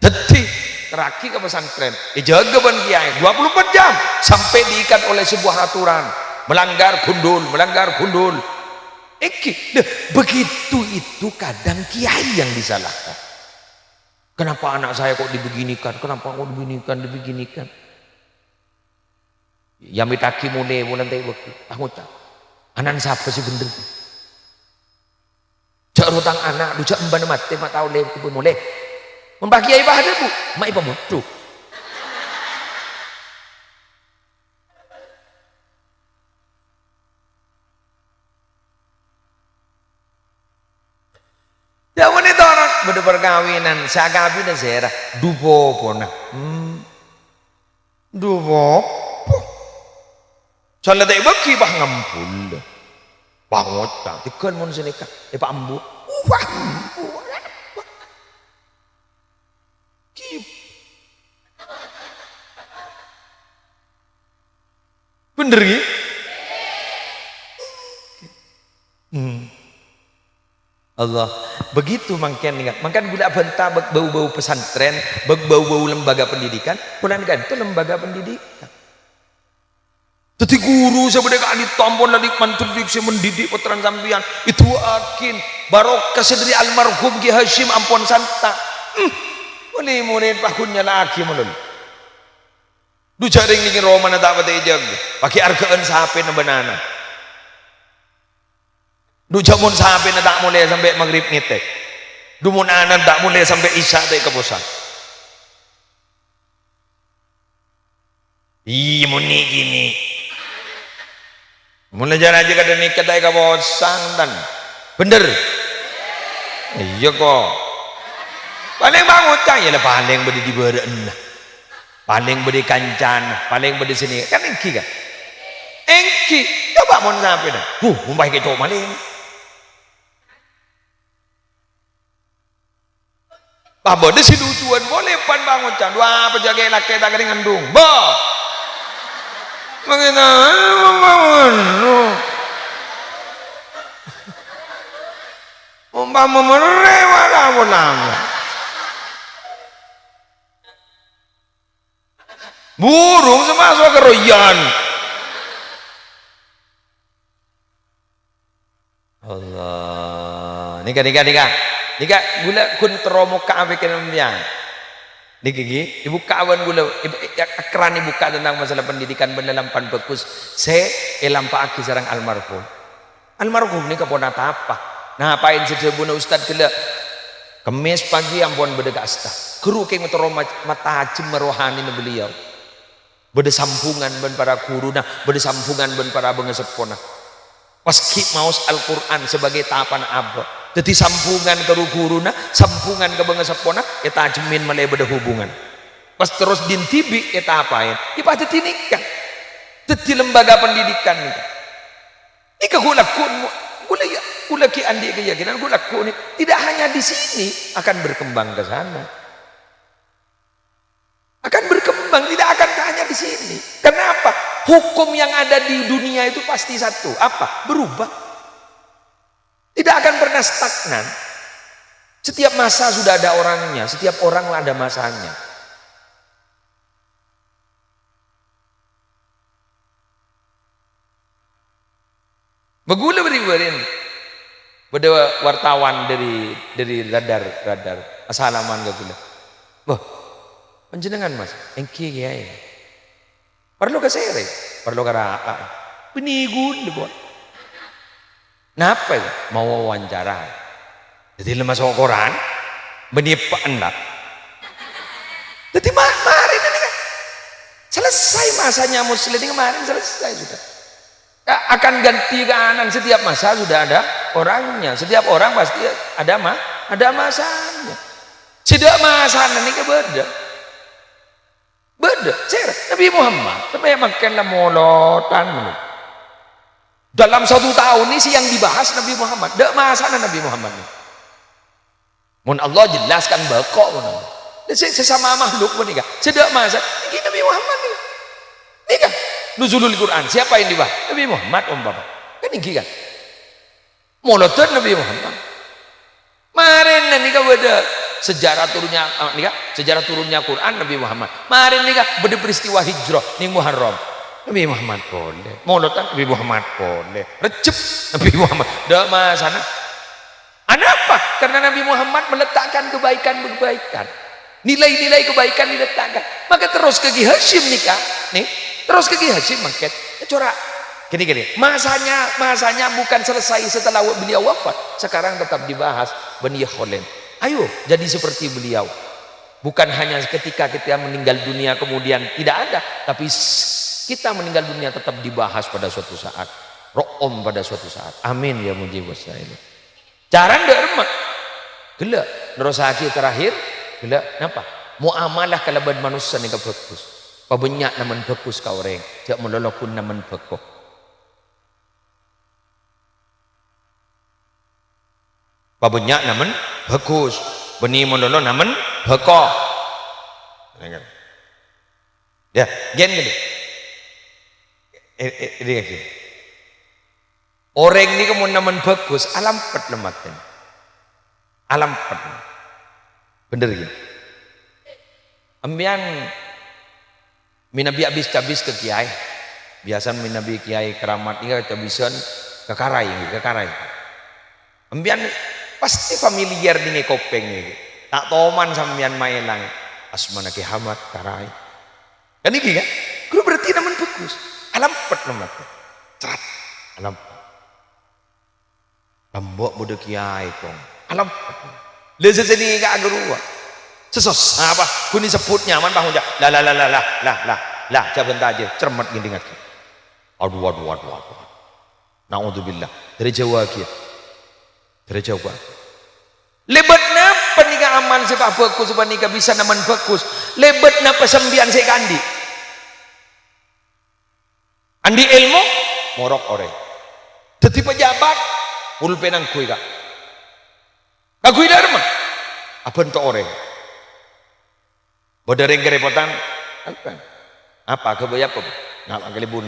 Detik terakhir ke pesantren. Jaga ban kiai 24 jam sampai diikat oleh sebuah aturan. Melanggar gundul. Begitu itu kadang kiai yang disalahkan. Kenapa anak saya kok dibeginikan? Kenapa kok dibeginikan? Yang mitaki mulai teh waktu anggota anak siapa sih bener cak rutang anak du cak emban mati mak tahu leh tu mulai membagi ayah ada bu mak ipa mutu ya wanita orang beda perkawinan sagabi dan serah dupo pona dupo soalnya tak bagi bah ngampul bangot tak tikun mun senika pak ambu bener ya Allah begitu mangken gula benta bau-bau pesantren bau-bau lembaga pendidikan punan kan itu lembaga pendidikan. Jadi guru sebenarnya kali tombol lagi mantudik si mendidik putra sambian itu akin barokah sedri almarhum Ki Hashim ampun santa murid pakunnya lagi mulun du jaring ning Roma tak pati jag pakai argaan sapi na banana du jamun sapi na tak mulai sampai maghrib nite du mun anan tak mulai sampai isya teh kepusan muni gini mulai jalan aja kada nikah tak kabosan dan bener iya kok paling bangun cang ya paling berde di beren paling berde kancan paling berde sini kan engki kan engki coba mau sampai dah mumpai ke cuma maling bah berde si dutuan boleh pan bangun cang dua penjaga laki tak kering ngandung bah mengenai membangun umpama merewat lama burung semasuk keroyan Allah nikah gula kun teromo ka awekeun yang Niki dibuka awan gula keran dibuka tentang masalah pendidikan dalam pan bagus. Saya elampaki sarang almarhum. Almarhum ni kaponata apa? Nah, apain sedebuna ustad kela kemis pagi ampun beda asta. Keru keng mata hajim merohani ni beliau. Beda sampungan ben para guru nah, beda sampungan ben para bengesepona. Pas ki maus Al-Qur'an sebagai tahapan abah. Jadi sampungan ke guru nah, sampungan ke bengesepona eta jemin malai beda hubungan. Pas terus dintibi eta apain? Ipa titinikkan. Jadi lembaga pendidikan ni. Ika gula ki andi keyakinan gula ini tidak hanya di sini akan berkembang ke sana. Akan berkembang, tidak akan hanya di sini. Kenapa? Hukum yang ada di dunia itu pasti satu. Apa? Berubah. Tidak akan pernah stagnan. Setiap masa sudah ada orangnya, setiap orang ada masanya. Begula beri-berin. Beda wartawan dari radar. Assalamualaikum ke gula. Wah, panjenengan Mas, engki kiai. Perlu ke sere, perlu ke raa. Penigun buat. Napa ya? Mau wawancara. Jadi lemas koran, benipa anda. Jadi mari ini kan selesai masanya muslim ini kemarin selesai sudah. Akan ganti kanan setiap masa sudah ada orangnya, setiap orang pasti ada masanya. Tidak masanya ini beda Nabi Muhammad sampai makanlah molotan dalam 1 tahun ini sih yang dibahas Nabi Muhammad dak masanya Nabi Muhammad ini mun Allah jelaskan bakok sesama makhluk pun nikah sedak masa ini Nabi Muhammad ini kan nuzulul Quran siapa yang dibahas Nabi Muhammad Bapak kan ini kan molotan Nabi Muhammad kemarin nanti kau ada sejarah turunnya Quran Nabi Muhammad kemarin nih beda peristiwa hijrah ning Muharram Nabi Muhammad boleh molotan Nabi Muhammad boleh Recep Nabi Muhammad dak masana apa? Karena Nabi Muhammad meletakkan kebaikan nilai-nilai kebaikan diletakkan maka terus ke Ki Hashim nikah nih terus ke Ki Hashim mangket corak gini masanya bukan selesai setelah beliau wafat sekarang tetap dibahas Bani Khalil. Ayo jadi seperti beliau. Bukan hanya ketika kita meninggal dunia kemudian tidak ada, tapi kita meninggal dunia tetap dibahas pada suatu saat. Ro'om pada suatu saat. Amin ya mujibus sa'il. Jarang derma. Gila. Nerosaki terakhir. Gila. Kenapa? Muamalah kalaban manusia ni bagus. Pabanyak naman bagus ka orang. Jak melolokun naman bagus. Pabanyak naman bagus. Benih melolo naman bagus. Ya, gen gini. Ini orang ini kamu naman bagus, alam pet lematkan. Alam pet. Bener gini. Ambian minabi habis ke kiai. Biasa minabi kiai keramat ini kebisan ke karai. Ambian pasti familiar dengan kopeng ini. Tak toman sambian mainang. Asmana ki Hamad karai. Kan ini kan? Kalau berarti naman bagus. Alam pet lematkan. Cerat. Alam pet. Lambok bodoh kiai kong. Alam pet. Lezat sini enggak agerua. Sesos apa kuni sebut nyaman bangun jah lah jaban aja cermat gini ngat aduh naudzubillah dari Jawa kia dari Jawa lebat napa nika aman sebab bagus sebab nika bisa naman bagus lebat napa sembian saya andi ilmu morok orang jadi pejabat pulpenang kui kak kui dharma apa untuk orang Bodereng kerepotan apa kebaya apa ngapa gelibun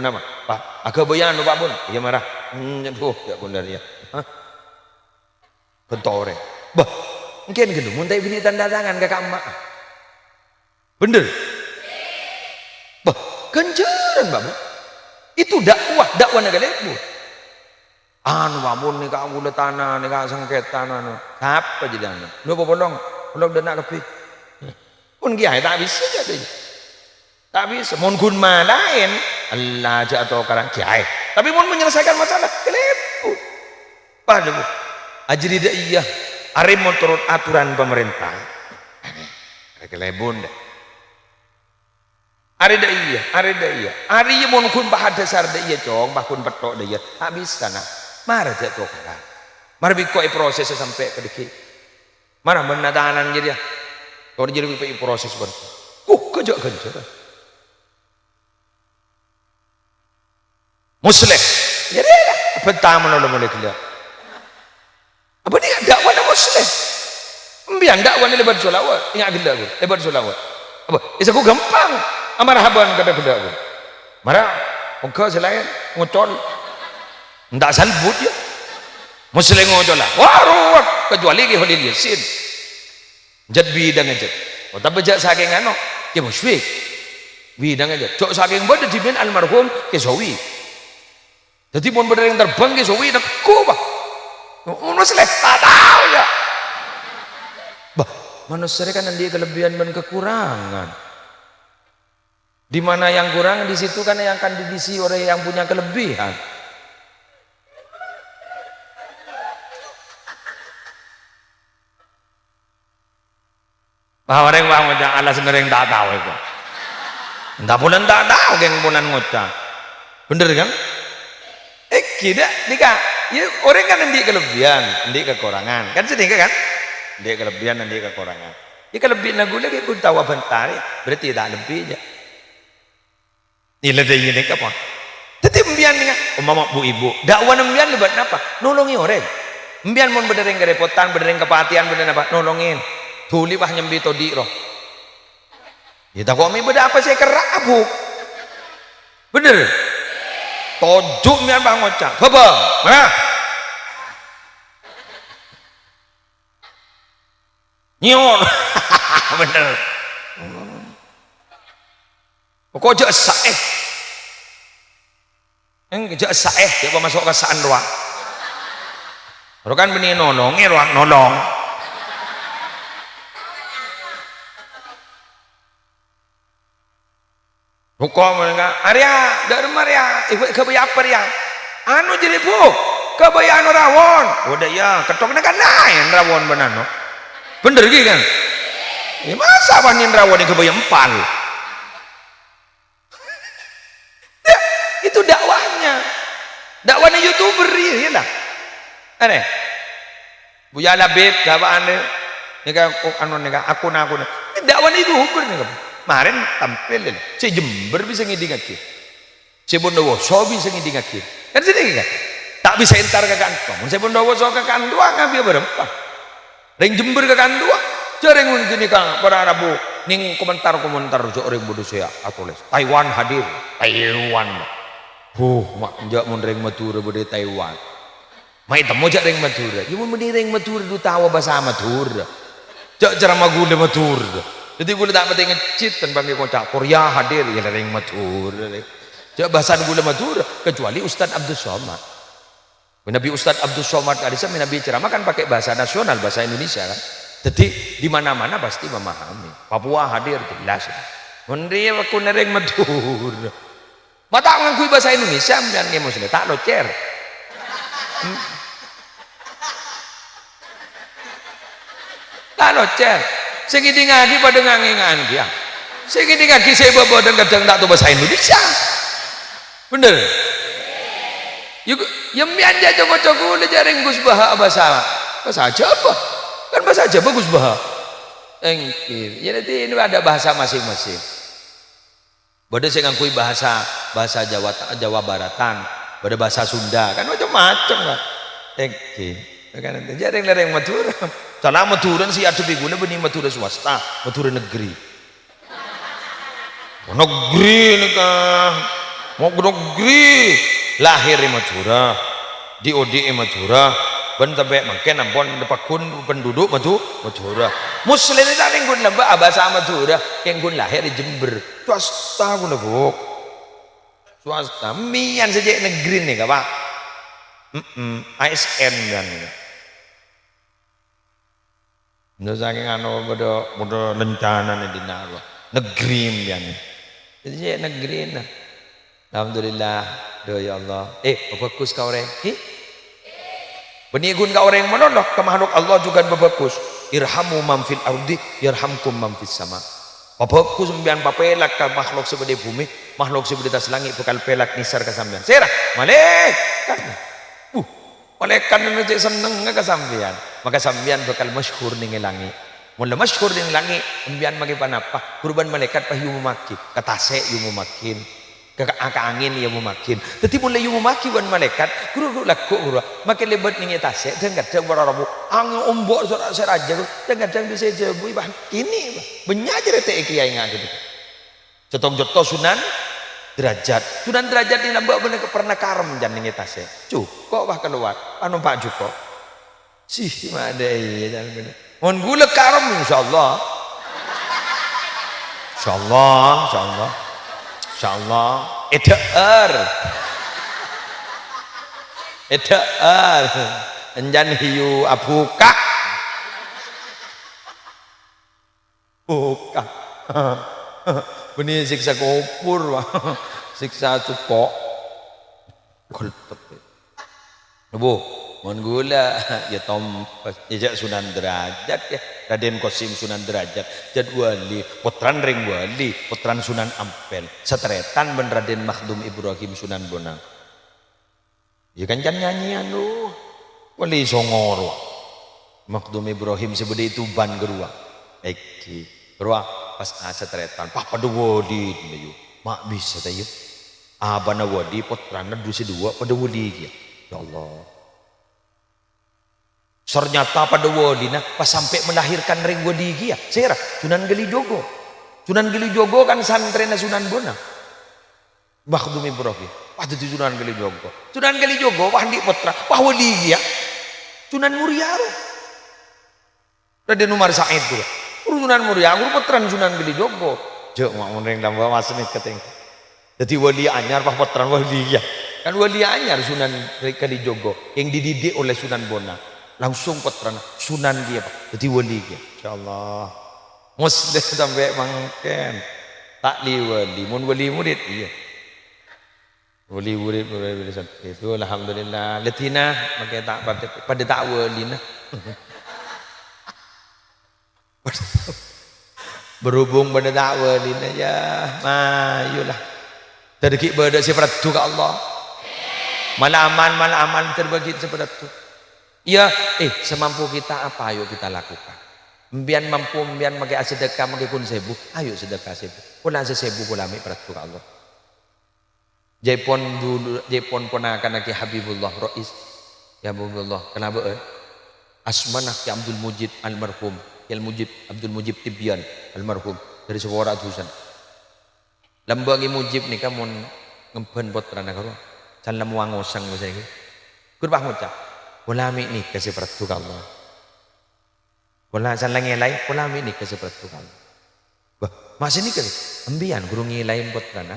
apa pak kebayaan lupa pun iya marah ya benar ya bentore bah mungkin gitu muntai bini tanda tangan kakak emak bener bah kenjaran bapak itu dakwah negara ibu babun nih kamu le tanah nih kak sengketa tanah apa jadi anu nu bolong dana lebih pun kiai tak bisa jadi tak bisa mun gun lain Allah aja atau karang kiai tapi mun menyelesaikan masalah keleput pada bu ajri dah iya are mau turut aturan pemerintah kelebon dah are dah iya are iya mun gun bah dasar dah iya cong bah kun petok dah iya habis kana marah je tu karang marah bikoi proses sampai ke deki marah benadanan jadi kalau jadi bikoi proses ber kejak kejar Muslim jadi lah pertama nolong boleh kelihatan apa dia dakwah Muslim biar dakwah lebar solawat ingat gila aku lebar solawat apa isa aku gampang amarahaban kata gila aku marah engkau selain ngocol ndak salbut ya Muslim ngocol lah wah kecuali ke Holil Yasin jad bidang aja tapi jak saking ano ke musyrik bidang aja cok saking bodoh dimin almarhum ke sawi jadi pun bener yang terbang ke sawi nak kubah manusia tak tahu ya bah manusia kan dia kelebihan dan kekurangan di mana yang kurang di situ kan yang akan diisi oleh yang punya kelebihan bah orang bang ngocak Allah sebenarnya tak tahu itu entah punan tak tahu yang punan ngocak bener kan tidak nikah ya orang kan nanti kelebihan nanti kekurangan kan sedih kan nanti kelebihan nanti kekurangan ya kelebihan aku lagi pun tahu bentar berarti tak lebih aja ini lebih ini apa tetap mbian nih mama bu ibu dakwah mbian lebat apa nolongi orang mbian mau berdering kerepotan berdering kepatian berdering apa nolongin tuli bah nyembi todi roh ya tak kami beda apa saya kerak abu bener tojuk mian bang ngocak apa mana nyon bener kok jak saeh jak saeh dia masuk ke saan doang kan benih nolong nolong hukum mereka Arya dari Maria ibu kebaya apa ya anu jadi bu kebaya anu rawon udah ya ketoknya kan lain rawon benar no bener gitu kan ya, masa panin rawon yang kebaya empal ya, itu dakwahnya youtuber ya lah aneh buya labib dakwaan ini kan anu nih akun dakwahnya youtuber nih kemarin tampil si Jember bisa ngidingake si Bondowoso bisa ngidingake kan sini kan tak bisa entar ke kantong si Bondowoso ke kantong ngabi berapa ring Jember ke kantong jarang mungkin kan para Arabu ning komentar jo orang bodoh saya atulis Taiwan hadir Taiwan mak jak mun ring Madura bodoh Taiwan mai temu jak ring Madura ya mun ring Madura du tahu bahasa Madura jak ceramah gule Madura jadi gue tak penting ngecit dan bagi kocak Korea hadir ya ring Madura jak bahasa gule Madura kecuali Ustadz Abdul Somad Nabi Ustadz Abdul Somad hadisnya Nabi ceramah kan pakai bahasa nasional bahasa Indonesia kan jadi di mana-mana pasti memahami Papua hadir jelas mendri aku ring Madura mata ngakui bahasa Indonesia dan muslim tak locer tak locer segini ngaji pada ngangingan dia segini ngaji saya bawa dan kadang tak tahu bahasa Indonesia bener yang bianja joko-joko udah jaring Gus Baha bahasa Jawa kan bahasa Jawa Gus Baha ya nanti ini ada bahasa masing-masing bada saya ngakui bahasa Jawa Baratan bada bahasa Sunda kan macam-macam lah kan nanti jaring lereng Madura salah Madura sih ada biguna benih Madura swasta Madura negeri ini kan mau negeri lahir di Madura di ODI Madura ben sampai makin ampun depakun penduduk Madura muslim itu ada yang gun lembah bahasa Madura yang gun lahir di Jember swasta gun lebuk swasta mian saja negeri nih kak pak ASN kan Ndak saking anu bodo lencana di nawa. Negeri mbian. Jadi negeri nah. Alhamdulillah, do ya Allah. Bagus ka orang. Benigun ka orang mana ke makhluk Allah juga bagus. Irhamu man fil ardi yarhamkum man fis sama. Bagus mbian papelak ka makhluk sebelah bumi, makhluk sebelah atas langit bakal pelak nisar ka sampean. Serah, malaikat. Malaikat nu cek seneng ka sampean. Maka sampean bakal masyhur ning langit. Mula masyhur ning langit, mbian magi panapa? Kurban malaikat pah yumu maki, katase yumu makin. Ke angin ya makin. Tapi mulai yumu maki wan malaikat, guru laku guru. Makin lebat ning etase, dan kadang barabu angin ombok seraja guru. Dan kadang bisa jebu bah ini bah. Benyajar teh kiai ngagede. Jotong-joto sunan derajat. Sunan derajat ini nambah bener pernah karem jan ning etase. Cukup bah keluar. Anu Pak Cukup. Sih made iya jan bener. Mun gula karem insyaallah. Insyaallah. Insyaallah edeer enjan hiu abuka buka benih siksa kopur siksa cukok koltep bu mon gula ya tom ya Sunan Derajat ya Raden Qasim Sunan Derajat jad wali putran ring wali putran Sunan Ampel setretan ben Raden Makhdum Ibrahim Sunan Bonang ya kan nyanyian lu wali Songoro Makhdum Ibrahim sebede itu ban gerua eki gerua pas setretan papa do wali yu mak bisa tayu abana wali putrana dusi dua pada wali ya Allah. Ternyata pada wadina pas sampai melahirkan ring wadi ya serah Sunan Kalijogo. Sunan Kalijogo kan santrena Sunan Bonang. Makhdum Ibrahim. Pada Sunan Kalijogo. Sunan Kalijogo wah di putra, wah wadi ya. Sunan Muria. Raden Umar Said juga. Sunan Muria, putran Sunan Kalijogo. Jek mau ring tambah masne keteng. Jadi wali anyar wah putran wali ya. Kan wali anyar Sunan Kalijogo yang dididik oleh Sunan Bonang. Langsung putrana Sunan dia Pak jadi wali dia insyaallah muslim sampai mangken tak wali mun wali murid iya wali murid itu alhamdulillah letina makai tak pada tak wali nah berhubung pada tak wali nah ya mayulah terkik pada sifat itu ke Allah malah aman terbagi seperti itu. Ya, semampu kita apa ayo kita lakukan. Mbian mampu mbian makai sedekah makai kun sebu, ayo sedekah sebu. Kula sesebu kula mi peratu Allah. Jaipon dulu jaipon ponakan lagi Habibullah Rais. Ya Habibullah, kenapa Asmanah ki Abdul Mujib almarhum, Abdul Mujib Tibyan almarhum dari Suara Dusan. Lambangi Mujib nih kamu ngempen putra nakaro. Salam wangosang saya ini. Kurang ngucap. Ulami ni kasih peratu Allah. Wala salang ngelai, ulami ni kasih peratu Allah. Bah, masih ni kasih. Ambian guru ngelain putrana,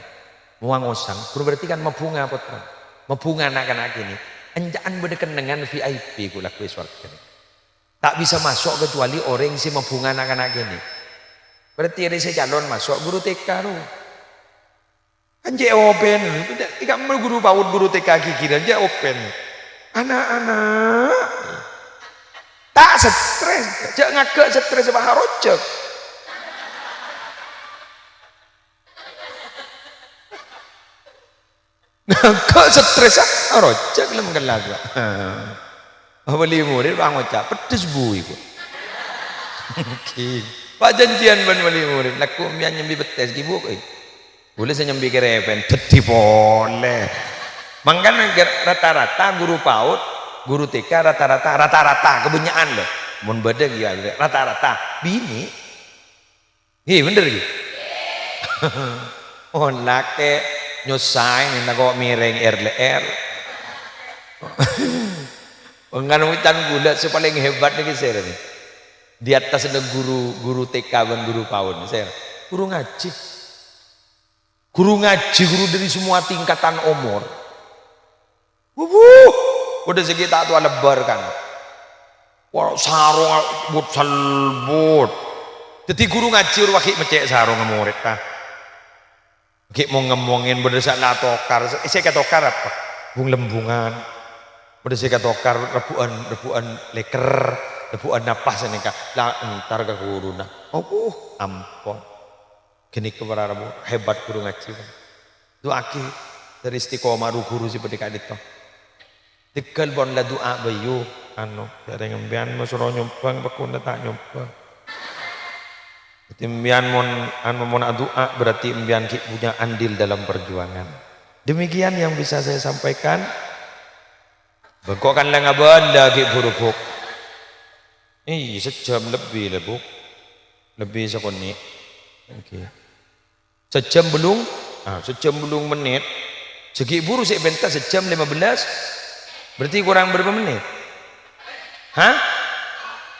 muang osang. Guru berarti kan mabunga putrana, mabunga anak-anak ini. Anjaan berdekat dengan VIP gula kue surga. Tak bisa masuk kecuali orang si mabunga anak-anak ini. Berarti ada saya calon masuk guru TK lu. Kan je open, tidak mau guru PAUD guru TK kira je open. Anak-anak tak stres, jangan ngagak stres sama harocek. Ngagak stres harocek lem gelaga. Beli murid bang ucap pedes bu ibu. Pak janjian ban beli murid, laku mian nyambi betes ibu. Boleh saya nyambi kerepen, jadi boleh. Makanya rata-rata guru PAUD, guru TK rata-rata kebanyakan loh. Mun beda ya rata-rata bini. Iya bener gitu. Oh laki nyusahin minta kok miring RLR. Pengen hutan gula paling hebat nih saya nih. Di atas ada guru TK dan guru PAUD saya. Guru ngaji. Guru dari semua tingkatan umur. Udah segi tak tua lebar kan. Wah sarung but salbut. Jadi guru ngaji wakil mecek sarung murid ta. Wakil mau ngomongin berdesak lah tokar. Saya kata tokar apa? Bung lembungan. Berdesak tokar rebuan leker, rebuan napas ini kak. Lah entar ke guru nah. Oh ampun. Gini keberaramu hebat guru ngaji. Itu aki dari istiqomah guru si pendidikan itu. Tikal bon la doa bayu. Dari ngembian suruh nyumbang bakun tak nyumbang. Jadi mbian mon doa berarti mbian punya andil dalam perjuangan. Demikian yang bisa saya sampaikan. Bengkokkan lah ngabanda ki buruk. Sejam lebih Bu. Lebih sekoni. Oke. Sejam belum menit. Segi buru sik bentar sejam 15. Berarti kurang berapa menit? Hah?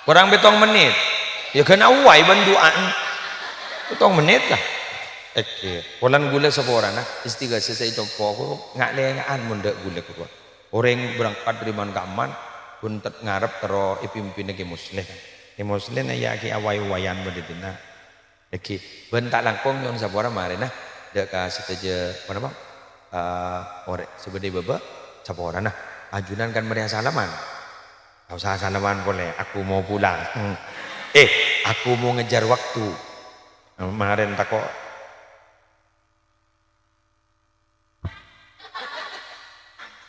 Kurang betong menit. Ya kena uai banduan. Betong menit lah. Oke. Polan gula seporang nah. Istiga selesai topo aku ngak mundak gula ku. Orang berangkat dari man kaman pun ngarep tero ipimpin ke muslim. Ke muslim ya ki awai-wayan bedina. Oke. Bentak langkong yon sapora mare nah. Dek ka seteja mana bang? Ore sebede baba sapora nah. Ajunan kan meriah salaman. Kau usah salaman boleh, aku mau pulang. Aku mau ngejar waktu. Kemarin takut.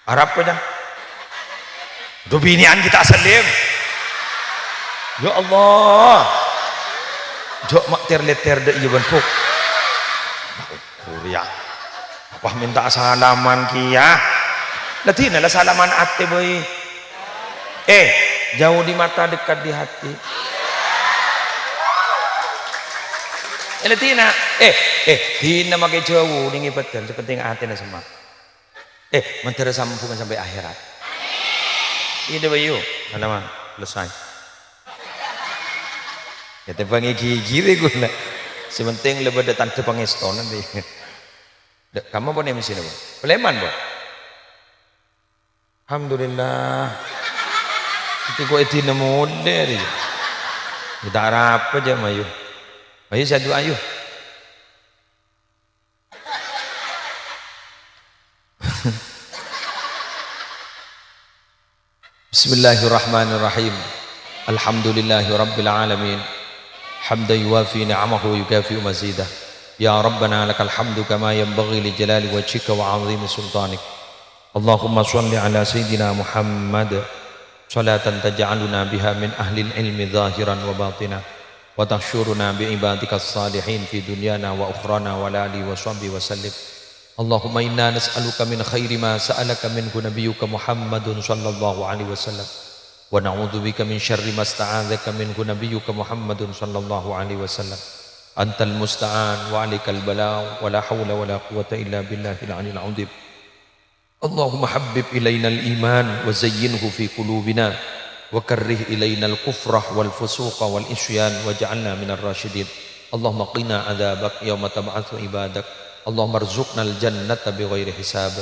Arab aja. Dubinian kita selim. Ya Allah. Jok mak terleter de iya bentuk. Kuria. Apa minta salaman kia? Latina lah salaman ate boy. Jauh di mata dekat di hati. Latina. Dina makai jauh ning ibadah sepenting ate na semua. Mentera sambungan sampai akhirat. Ini bayu, salaman selesai. Ya tepangi gigi guna. Sementing lebih datang ke pangeston nanti. Kamu apa nih mesin apa? Peleman bu. Alhamdulillah. Itu kok itu nemu dari. Kita harap aja mayu. Ayo saya doa ayo. Bismillahirrahmanirrahim. Alhamdulillahi rabbil alamin. Hamdan yuwafi ni'amahu yukafi mazidah. Ya Rabbana lakal hamdu kama yanbaghi li jalali wajhika wa 'azimi sultanik. Allahumma shalli ala sayyidina Muhammad salatan taj'aluna biha min ahli ilmi zahiran wa batina wa tahsyuruna bi ibadika salihin fi dunyana wa ukhrana wa la alihi wa sahbihi wa sallim. Allahumma inna nas'aluka min khairi ma sa'alaka minhu nabiyyuka Muhammadun sallallahu alaihi wasallam wa na'udzubika min syarri ma sta'adzaka minhu nabiyyuka Muhammadun sallallahu alaihi wasallam. Antal musta'an wa 'alaikal balagh wa la haula wa la quwwata illa billahil 'aliyyil 'azim. Allahumma habbib ilaina al-iman wa zayyinhu fi qulubina wa karrih ilaina al-kufra wal fusuqa wal isyan waj'alna minar rasyidin. Allahumma qina 'adzabak yauma tab'atsu ibadak. Allahumma arzuqna al-jannata bighairi hisab.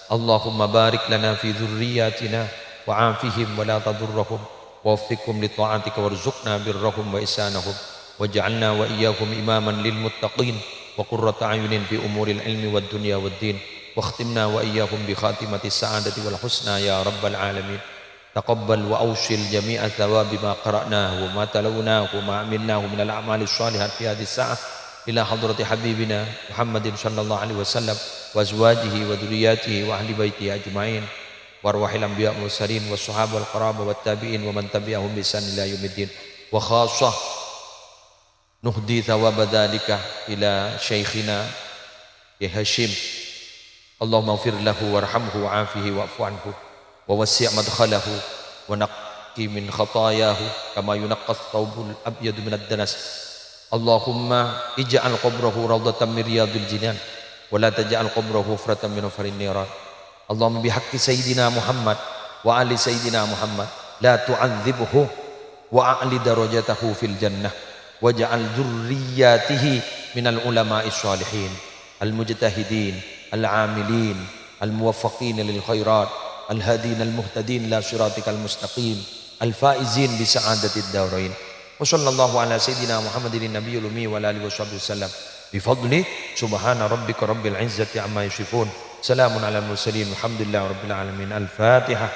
Allahumma barik lana fi dhurriyyatina wa 'afihim wa la tadurruhum wa waffiqhum li ta'atika warzuqna birrahum wa ihsanahum waj'alna wa iyyahum imaman lil muttaqin wa qurrata a'yunin fi umuril ilmi wad dunya wad din. واختمنا وإياهم بخاتمة السعادة والحسنى يا رب العالمين. تقبل وأوصل جميع ثواب ما قرأناه وما تلوناه وما عملناه من الأعمال الصالحات في هذه الساعة إلى حضرة حبيبنا محمد صلى الله عليه وسلم وأزواجه وذرياته وأهل بيته أجمعين وأرواح الأنبياء والمرسلين والصحابة والقرابة والتابعين ومن تبعهم بإحسان إلى يوم الدين. وخاصة نهدي ثواب ذلك إلى شيخنا هاشم. Allahumma ighfir lahu warhamhu wa'afihi wa'fu anhu wa wasi' madkhalahu wa naqqi min khatayahu kama yunaqqas thawbul abyadu minad danas. Allahumma ij'al qabrahu rawdatan min riyadil jinan wa la taj'al qabrahu hufratan min hufarin niran. Allahumma bihaqqi sayyidina Muhammad wa ali sayyidina Muhammad la tu'adzibhu wa a'li darajatahu fil jannah waj'al dzurriyyatihi minal ulama'is shalihin al-mujtahidin العاملين الموفقين للخيرات الهادين المهتدين لا صراطك المستقيم al-faizin bi sa'adatid darain. Wa sallallahu ala sayyidina Muhammadin nabiyil ummi wa alihi washabbihi wasallam. Bi fadli subhana rabbika rabbil izzati amma yasifun. Salamun alal mursalin walhamdulillahi rabbil alamin. Al-Fatihah.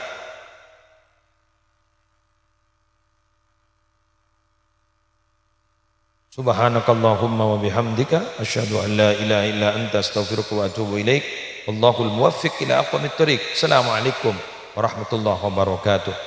Subhanakallahumma wa bihamdika asyhadu an la ilaha illa anta astaghfiruka wa atubu ilaik. Wallahul muwaffiq ila aqwamit thoriq. Assalamualaikum warahmatullahi wabarakatuh.